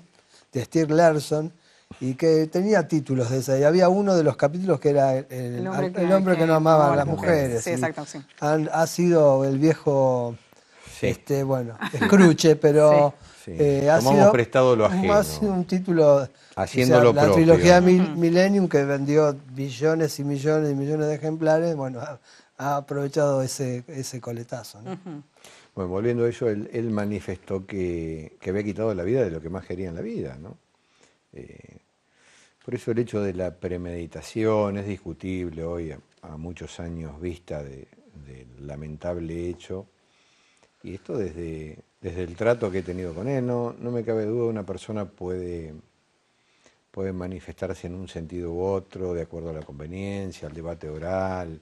de Stieg Larsson y que tenía títulos de esa. Y había uno de los capítulos que era el hombre que no amaba a las mujeres. Sí, exacto, sí. Ha sido el viejo, Scrooge, pero ha sido prestado lo ajeno. Ha sido un título, haciéndolo la trilogía Millennium, que vendió millones y millones y millones de ejemplares, bueno, ha aprovechado ese coletazo, ¿no? Bueno, volviendo a ello, él manifestó que había quitado la vida de lo que más quería en la vida, ¿no? Por eso el hecho de la premeditación es discutible hoy, a muchos años vista del lamentable hecho. Y esto desde el trato que he tenido con él, no me cabe duda, una persona puede manifestarse en un sentido u otro, de acuerdo a la conveniencia, al debate oral,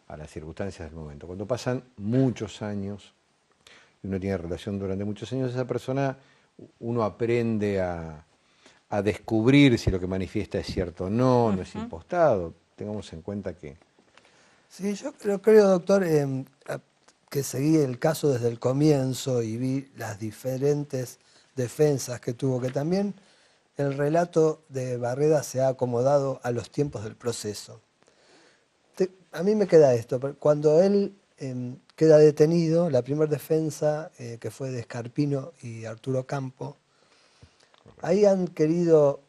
a las circunstancias del momento. Cuando pasan muchos años, y uno tiene relación durante muchos años, esa persona, uno aprende a descubrir si lo que manifiesta es cierto o no, no es impostado. Tengamos en cuenta que... Sí, yo creo, doctor, que seguí el caso desde el comienzo y vi las diferentes defensas que tuvo, que también el relato de Barreda se ha acomodado a los tiempos del proceso. A mí me queda esto, cuando él queda detenido, la primera defensa, que fue de Scarpino y Arturo Campo, ahí han querido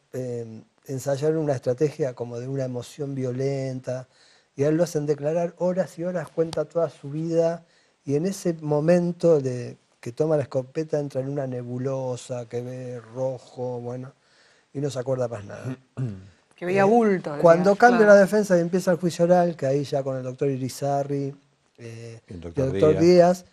ensayar una estrategia como de una emoción violenta, y a él lo hacen declarar horas y horas, cuenta toda su vida, y en ese momento que toma la escopeta entra en una nebulosa, que ve rojo, bueno, y no se acuerda más nada. Que veía bulto. Cuando cambia la defensa y empieza el juicio oral, que ahí ya con el doctor Irizarry, el doctor Díaz,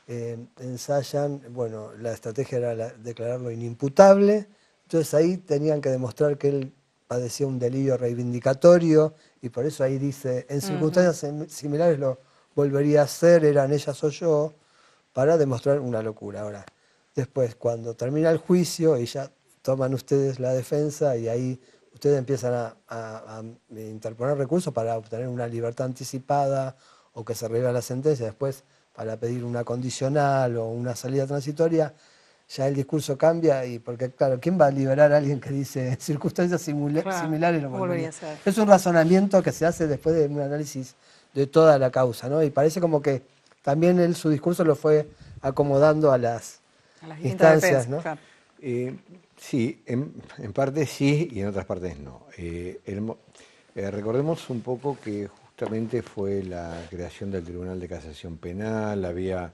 ensayan, bueno, la estrategia era declararlo inimputable, entonces ahí tenían que demostrar que él padecía un delirio reivindicatorio, y por eso ahí dice, en circunstancias similares lo volvería a hacer, eran ellas o yo, para demostrar una locura. Ahora, después cuando termina el juicio y ya toman ustedes la defensa y ahí ustedes empiezan a interponer recursos para obtener una libertad anticipada o que se revea la sentencia, después para pedir una condicional o una salida transitoria, ya el discurso cambia, y porque claro, ¿quién va a liberar a alguien que dice circunstancias similares? Lo volvería a hacer. Es un razonamiento que se hace después de un análisis de toda la causa, ¿no? Y parece como que también él su discurso lo fue acomodando a las instancias, ¿no? Claro. Sí, en parte sí y en otras partes no. Recordemos un poco que justamente fue la creación del Tribunal de Casación Penal, había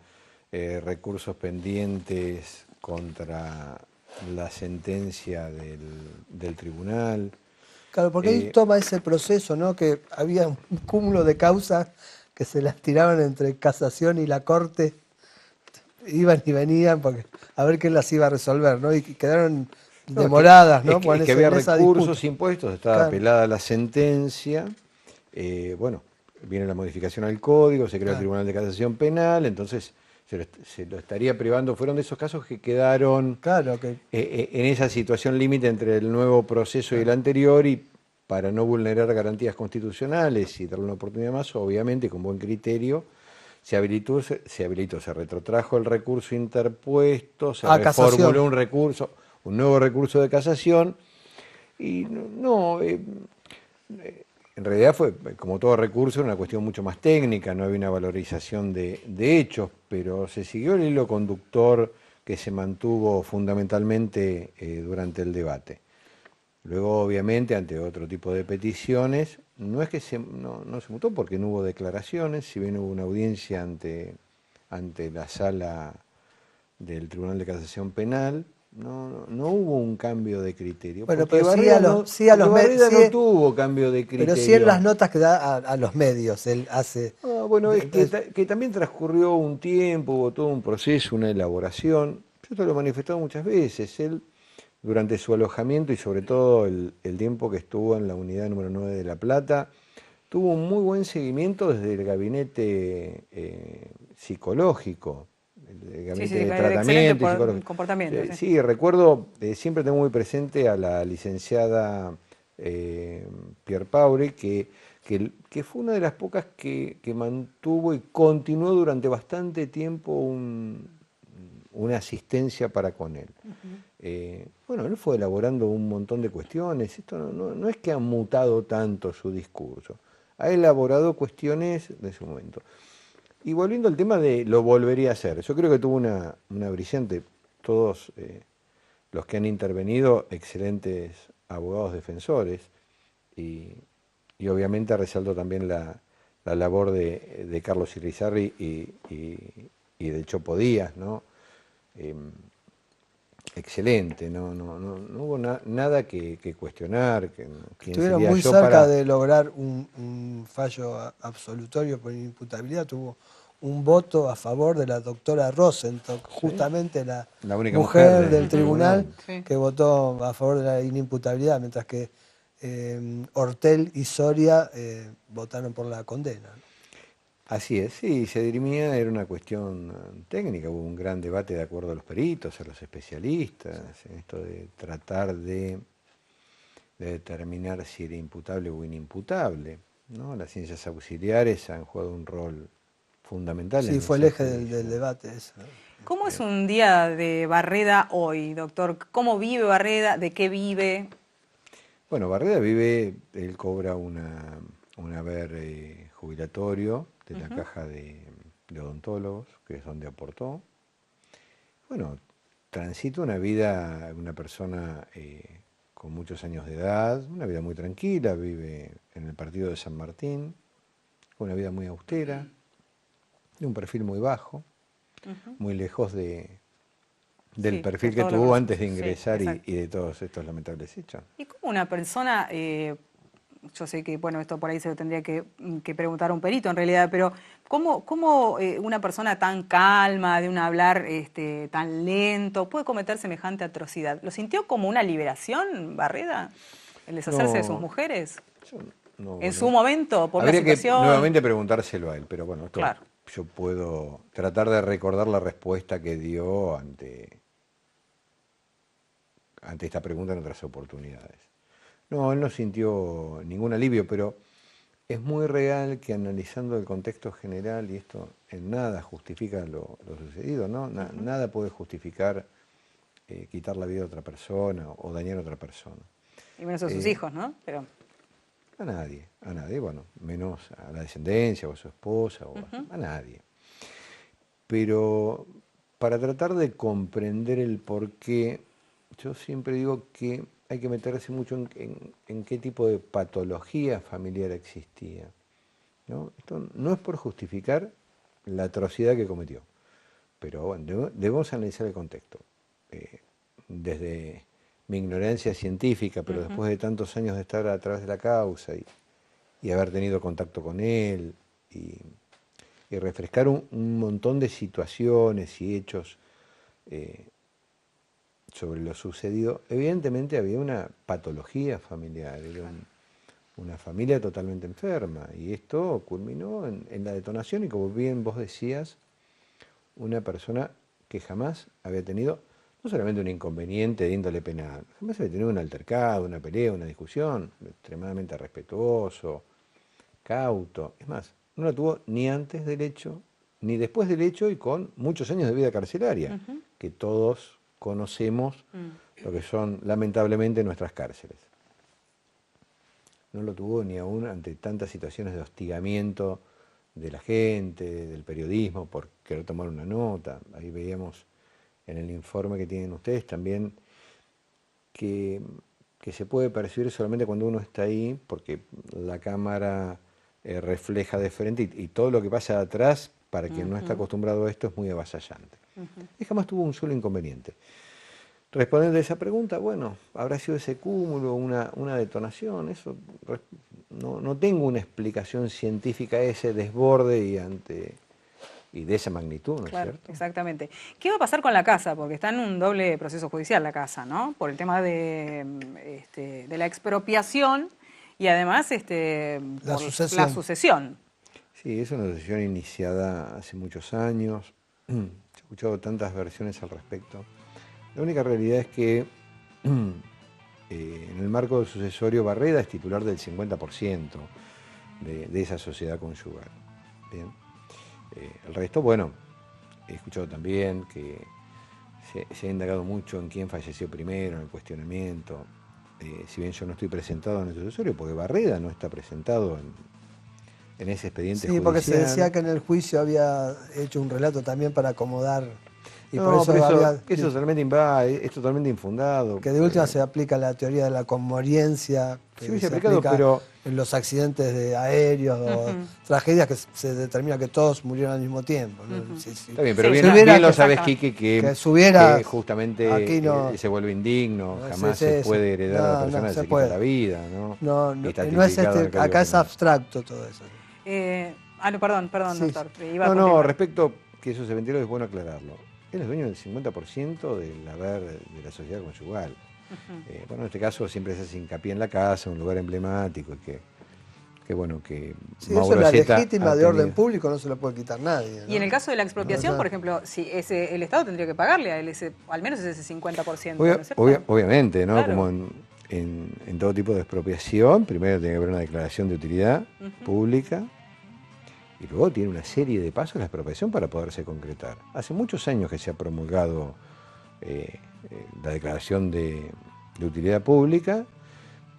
recursos pendientes contra la sentencia del tribunal. Claro, porque ahí toma ese proceso, ¿no? Que había un cúmulo de causas que se las tiraban entre casación y la corte, iban y venían porque a ver quién las iba a resolver, ¿no? Y quedaron demoradas, ¿no? Es que había recursos impuestos, estaba apelada la sentencia, bueno, viene la modificación al código, se crea el Tribunal de Casación Penal, entonces se lo estaría privando. Fueron de esos casos que quedaron en esa situación límite entre el nuevo proceso y el anterior, y para no vulnerar garantías constitucionales y darle una oportunidad más, obviamente con buen criterio, se retrotrajo el recurso interpuesto, se reformuló un nuevo recurso de casación, y en realidad fue, como todo recurso, una cuestión mucho más técnica, no había una valorización de hechos, pero se siguió el hilo conductor que se mantuvo fundamentalmente durante el debate. Luego, obviamente, ante otro tipo de peticiones, no es que no se mutó porque no hubo declaraciones, si bien hubo una audiencia ante la sala del Tribunal de Casación Penal, no hubo un cambio de criterio. Bueno, pero sí a los medios no tuvo cambio de criterio. Pero sí en las notas que da a los medios, él hace... bueno, es que también transcurrió un tiempo, hubo todo un proceso, una elaboración. Yo te lo he manifestado muchas veces. Él, durante su alojamiento y sobre todo el tiempo que estuvo en la unidad número 9 de La Plata, tuvo un muy buen seguimiento desde el gabinete psicológico. El gabinete de tratamiento y comportamiento. Sí, recuerdo, siempre tengo muy presente a la licenciada Pierpauri, que fue una de las pocas que mantuvo y continuó durante bastante tiempo una asistencia para con él. Bueno, él fue elaborando un montón de cuestiones. Esto no es que ha mutado tanto su discurso, ha elaborado cuestiones de su momento. Y volviendo al tema de lo volvería a hacer, yo creo que tuvo una brillante, todos los que han intervenido, excelentes abogados defensores, y obviamente resalto también la labor de Carlos Irizarry y de Chopo Díaz, ¿no? Excelente, no hubo nada que cuestionar. Estuvieron muy cerca de lograr un fallo absolutorio por inimputabilidad. Tuvo un voto a favor de la doctora Rosenstock, justamente la única mujer del tribunal que votó a favor de la inimputabilidad, mientras que Hortel y Soria votaron por la condena. Así es, sí, se dirimía, era una cuestión técnica, hubo un gran debate de acuerdo a los peritos, a los especialistas, en esto de tratar de determinar si era imputable o inimputable, ¿no? Las ciencias auxiliares han jugado un rol fundamental. Sí, fue el eje del debate eso. ¿Cómo es un día de Barreda hoy, doctor? ¿Cómo vive Barreda? ¿De qué vive? Bueno, Barreda vive, él cobra un haber jubilatorio de la caja de odontólogos, que es donde aportó. Bueno, transita una vida, una persona con muchos años de edad, una vida muy tranquila, vive en el partido de San Martín, una vida muy austera, de un perfil muy bajo, muy lejos del perfil que tuvo antes de ingresar y de todos estos lamentables hechos. ¿Y cómo una persona... yo sé que, bueno, esto por ahí se lo tendría que preguntar a un perito en realidad, pero ¿cómo una persona tan calma, de un hablar tan lento, puede cometer semejante atrocidad? ¿Lo sintió como una liberación, Barreda, el deshacerse de sus mujeres? En su momento, por habría una situación... que nuevamente preguntárselo a él, pero bueno, esto yo puedo tratar de recordar la respuesta que dio ante ante esta pregunta en otras oportunidades. No, él no sintió ningún alivio, pero es muy real que analizando el contexto general, y esto en nada justifica lo sucedido, ¿no? Nada puede justificar quitar la vida a otra persona o dañar a otra persona. Y menos a sus hijos, ¿no? Pero... A nadie, bueno, menos a la descendencia o a su esposa o a nadie. Pero para tratar de comprender el porqué, yo siempre digo que hay que meterse mucho en qué tipo de patología familiar existía, ¿no? Esto no es por justificar la atrocidad que cometió, pero bueno, debemos analizar el contexto. Desde mi ignorancia científica, pero después de tantos años de estar a través de la causa y haber tenido contacto con él y refrescar un montón de situaciones y hechos sobre lo sucedido, evidentemente había una patología familiar, era una familia totalmente enferma, y esto culminó en la detonación y, como bien vos decías, una persona que jamás había tenido no solamente un inconveniente de índole penal, jamás había tenido un altercado, una pelea, una discusión, extremadamente respetuoso, cauto. Es más, no la tuvo ni antes del hecho, ni después del hecho, y con muchos años de vida carcelaria, que todos conocemos lo que son lamentablemente nuestras cárceles. No lo tuvo ni aún ante tantas situaciones de hostigamiento de la gente, del periodismo, por querer tomar una nota. Ahí veíamos en el informe que tienen ustedes también que se puede percibir solamente cuando uno está ahí, porque la cámara refleja de frente y todo lo que pasa atrás, para quien no está acostumbrado a esto, es muy avasallante. Y jamás tuvo un solo inconveniente. Respondiendo a esa pregunta, bueno, habrá sido ese cúmulo, una detonación, eso no tengo una explicación científica a ese desborde y de esa magnitud, ¿no es cierto? Exactamente. ¿Qué va a pasar con la casa? Porque está en un doble proceso judicial la casa, ¿no? Por el tema de la expropiación y además la sucesión. Sí, es una sucesión iniciada hace muchos años. He escuchado tantas versiones al respecto. La única realidad es que en el marco del sucesorio, Barreda es titular del 50% de esa sociedad conyugal. Bien. El resto, bueno, he escuchado también que se ha indagado mucho en quién falleció primero, en el cuestionamiento. Si bien yo no estoy presentado en el sucesorio, porque Barreda no está presentado en ese expediente judicial. Sí, porque se decía que en el juicio había hecho un relato también para acomodar. Y no, por eso eso es totalmente infundado. Que de última se aplica la teoría de la conmoriencia, que sí, se aplicado, aplica pero en los accidentes de aéreos o tragedias que se determina que todos murieron al mismo tiempo, ¿no? Está bien, pero bien lo sabes, Quique, que justamente aquí se vuelve indigno, jamás se puede heredar a la persona, se quita la vida, ¿no? No es acá es abstracto todo eso. Perdón, doctor. Respecto que eso se ventiló, es bueno aclararlo. Él es dueño del 50% del haber de la sociedad conyugal. Bueno, en este caso siempre se hace hincapié en la casa, un lugar emblemático, que bueno, que sí, eso es la legítima de orden público, no se lo puede quitar nadie, ¿no? Y en el caso de la expropiación, por ejemplo, si el Estado tendría que pagarle a él al menos ese 50%. Obviamente, ¿no? Claro. Como en todo tipo de expropiación, primero tiene que haber una declaración de utilidad pública. Y luego tiene una serie de pasos la expropiación para poderse concretar. Hace muchos años que se ha promulgado la declaración de utilidad pública,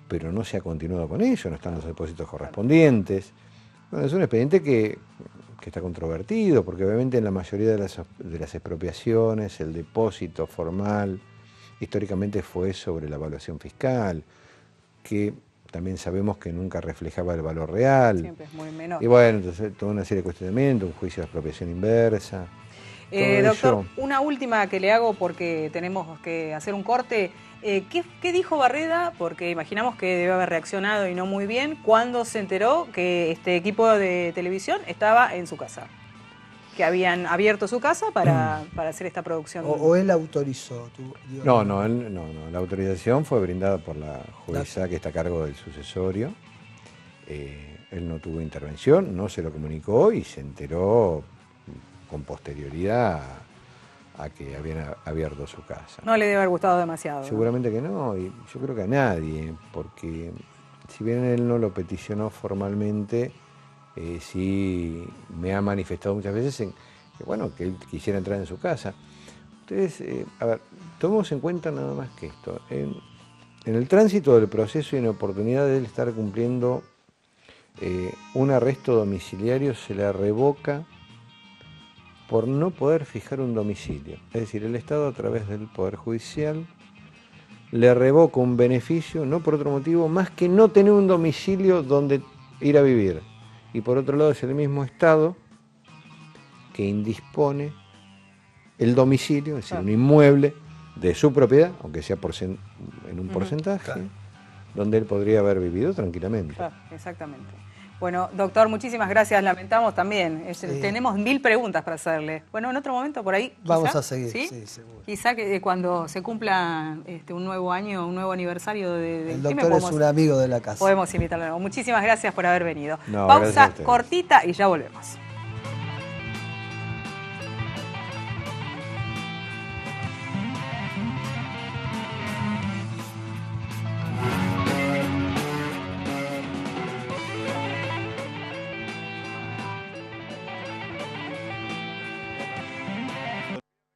pero no se ha continuado con ello, no están los depósitos correspondientes. Bueno, es un expediente que está controvertido, porque obviamente en la mayoría de las expropiaciones el depósito formal históricamente fue sobre la evaluación fiscal, que también sabemos que nunca reflejaba el valor real. Siempre es muy menor. Y bueno, entonces toda una serie de cuestionamientos, un juicio de expropiación inversa. Doctor, una última que le hago porque tenemos que hacer un corte. ¿Qué dijo Barreda? Porque imaginamos que debe haber reaccionado y no muy bien cuando se enteró que este equipo de televisión estaba en su casa. Que habían abierto su casa para hacer esta producción. ¿O él autorizó? No, la autorización fue brindada por la jueza que está a cargo del sucesorio. Él no tuvo intervención, no se lo comunicó y se enteró con posterioridad a que habían abierto su casa. No le debe haber gustado demasiado. Seguramente que no, y yo creo que a nadie, porque si bien él no lo peticionó formalmente, sí me ha manifestado muchas veces que él quisiera entrar en su casa. Ustedes, a ver, tomemos en cuenta nada más que esto. En el tránsito del proceso y en la oportunidad de él estar cumpliendo un arresto domiciliario, se le revoca por no poder fijar un domicilio. Es decir, el Estado a través del Poder Judicial le revoca un beneficio, no por otro motivo, más que no tener un domicilio donde ir a vivir. Y por otro lado es el mismo Estado que indispone el domicilio, es decir, un inmueble de su propiedad, aunque sea en un porcentaje, donde él podría haber vivido tranquilamente. Claro, exactamente. Bueno, doctor, muchísimas gracias. Lamentamos también. Tenemos 1000 preguntas para hacerle. Bueno, en otro momento por ahí. Vamos a seguir, ¿sí? Sí, seguro. Quizá que cuando se cumpla un nuevo año, un nuevo aniversario de el doctor es un amigo de la casa. Podemos invitarlo. Muchísimas gracias por haber venido. No, pausa cortita y ya volvemos.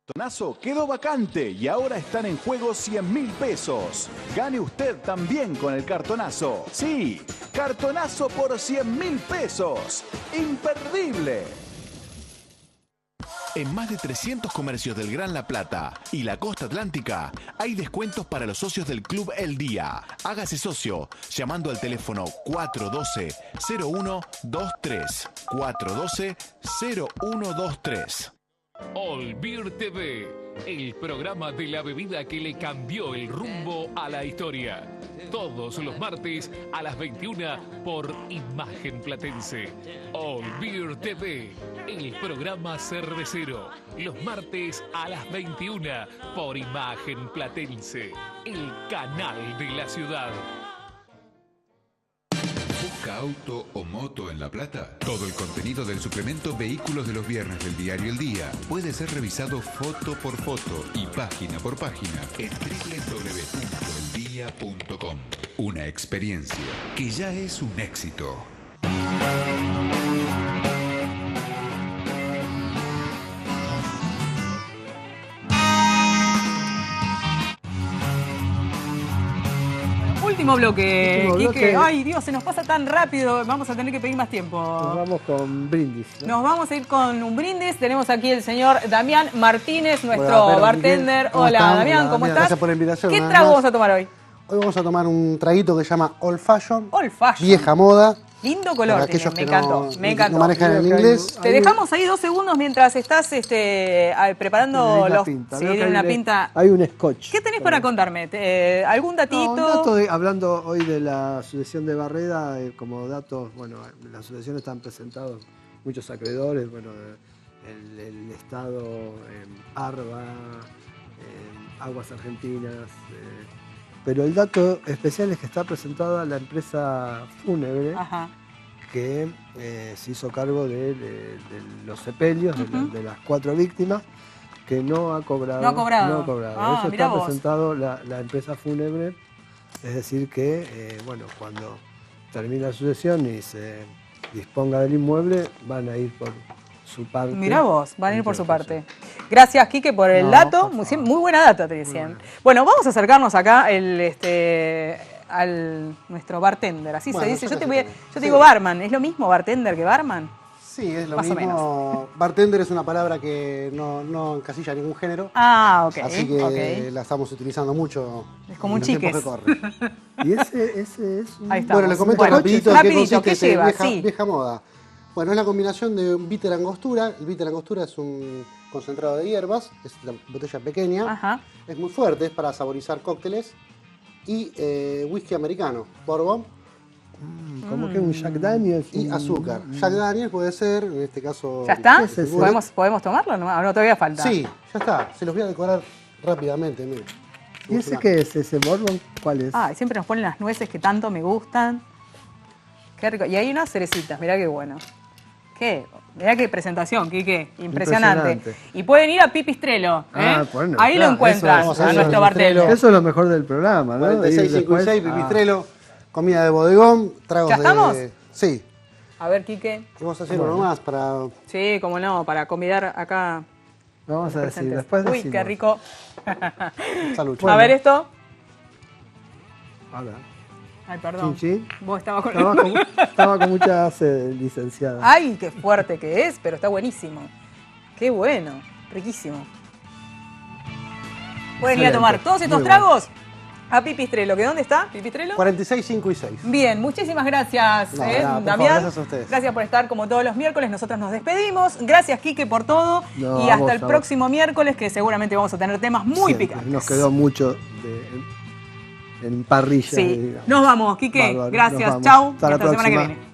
Cartonazo quedó vacante y ahora están en juego 100.000 pesos. Gane usted también con el cartonazo. Sí, cartonazo por 100.000 pesos. ¡Imperdible! En más de 300 comercios del Gran La Plata y la costa atlántica hay descuentos para los socios del Club El Día. Hágase socio llamando al teléfono 412-0123. 412-0123. All Beer TV, el programa de la bebida que le cambió el rumbo a la historia. Todos los martes a las 21 por Imagen Platense. All Beer TV, el programa cervecero. Los martes a las 21 por Imagen Platense, el canal de la ciudad. ¿Busca auto o moto en La Plata? Todo el contenido del suplemento Vehículos de los Viernes del diario El Día puede ser revisado foto por foto y página por página en www.eldia.com. Una experiencia que ya es un éxito. Último bloque, Quique. Ay, Dios, se nos pasa tan rápido. Vamos a tener que pedir más tiempo. Nos vamos con brindis, ¿no? Nos vamos a ir con un brindis. Tenemos aquí el señor Damián Martínez, nuestro bartender. Hola, Damián, ¿cómo estás? Gracias por la invitación. ¿Qué trago vamos a tomar hoy? Hoy vamos a tomar un traguito que se llama Old Fashion. Old Fashion. Vieja moda. Lindo color tiene, me encantó. No manejan el inglés. Te dejamos ahí 2 segundos mientras estás preparando los... Pinta, sí, tiene una pinta. Hay un scotch. ¿Qué tenés para contarme? ¿Algún datito? No, un dato hablando hoy de la asociación de Barreda, como datos, bueno, en la asociación están presentados muchos acreedores, bueno, el Estado, ARBA, Aguas Argentinas, pero el dato especial es que está presentada la empresa fúnebre. Ajá. Que se hizo cargo de los sepelios de las 4 víctimas, que no ha cobrado. No ha cobrado. No ha cobrado. Ah, eso está presentado la empresa fúnebre, es decir que, bueno, cuando termine la sucesión y se disponga del inmueble, van a ir por su parte. Mirá vos, van a ir por su parte. Gracias, Quique, por el dato. Muy buena data te decían. Bueno, vamos a acercarnos acá al nuestro bartender, así se dice. Yo te digo barman, ¿es lo mismo bartender que barman? Sí, es lo Más mismo. O menos. Bartender es una palabra que no encasilla ningún género. Ah, ok. Así que la estamos utilizando mucho. Es como un chiques. Y ese es un... Ahí está. Bueno, le comento rapidito qué consiste vieja moda. Bueno, es la combinación de un bitter angostura. El bitter angostura es un concentrado de hierbas, es la botella pequeña. Ajá. Es muy fuerte, es para saborizar cócteles. Y whisky americano, bourbon. Como que un Jack Daniels. Y azúcar. Jack Daniels puede ser, en este caso... ¿Ya está? ¿Podemos tomarlo? No, todavía falta. Sí, ya está. Se los voy a decorar rápidamente. Miren. ¿Y ese qué es? ¿Ese bourbon? ¿Cuál es? Ah, siempre nos ponen las nueces que tanto me gustan. Qué rico. Y hay unas cerecitas, mirá qué bueno. Mirá qué presentación, Quique. Impresionante. Y pueden ir a Pipistrello. Bueno, ahí lo encuentran, a nuestro bartender. Eso es lo mejor del programa, ¿no? 4656, Pipistrello, comida de bodegón, tragos ¿Ya estamos? Sí. A ver, Quique. Vamos a hacer uno más para... Sí, cómo no, para convidar acá. Vamos a decir, después decimos. Uy, qué rico. Salud. A ver esto. Hola. Ay, perdón. Chin, chin. Vos estabas con... Estaba con mucha sed, licenciada. Ay, qué fuerte que es, pero está buenísimo. Qué bueno, riquísimo. Pueden ir a tomar todos estos tragos a Pipistrello. ¿Que dónde está Pipistrello? 46, 5 y 6. Bien, muchísimas gracias, Damián. Gracias a ustedes. Gracias por estar como todos los miércoles. Nosotros nos despedimos. Gracias, Quique, por todo. Y hasta el próximo miércoles, que seguramente vamos a tener temas muy picantes. Nos quedó mucho en parrilla. Sí. Digamos. Nos vamos, Quique. Bárbaro, gracias. nos vamos. Chau. Hasta la semana que próxima. viene.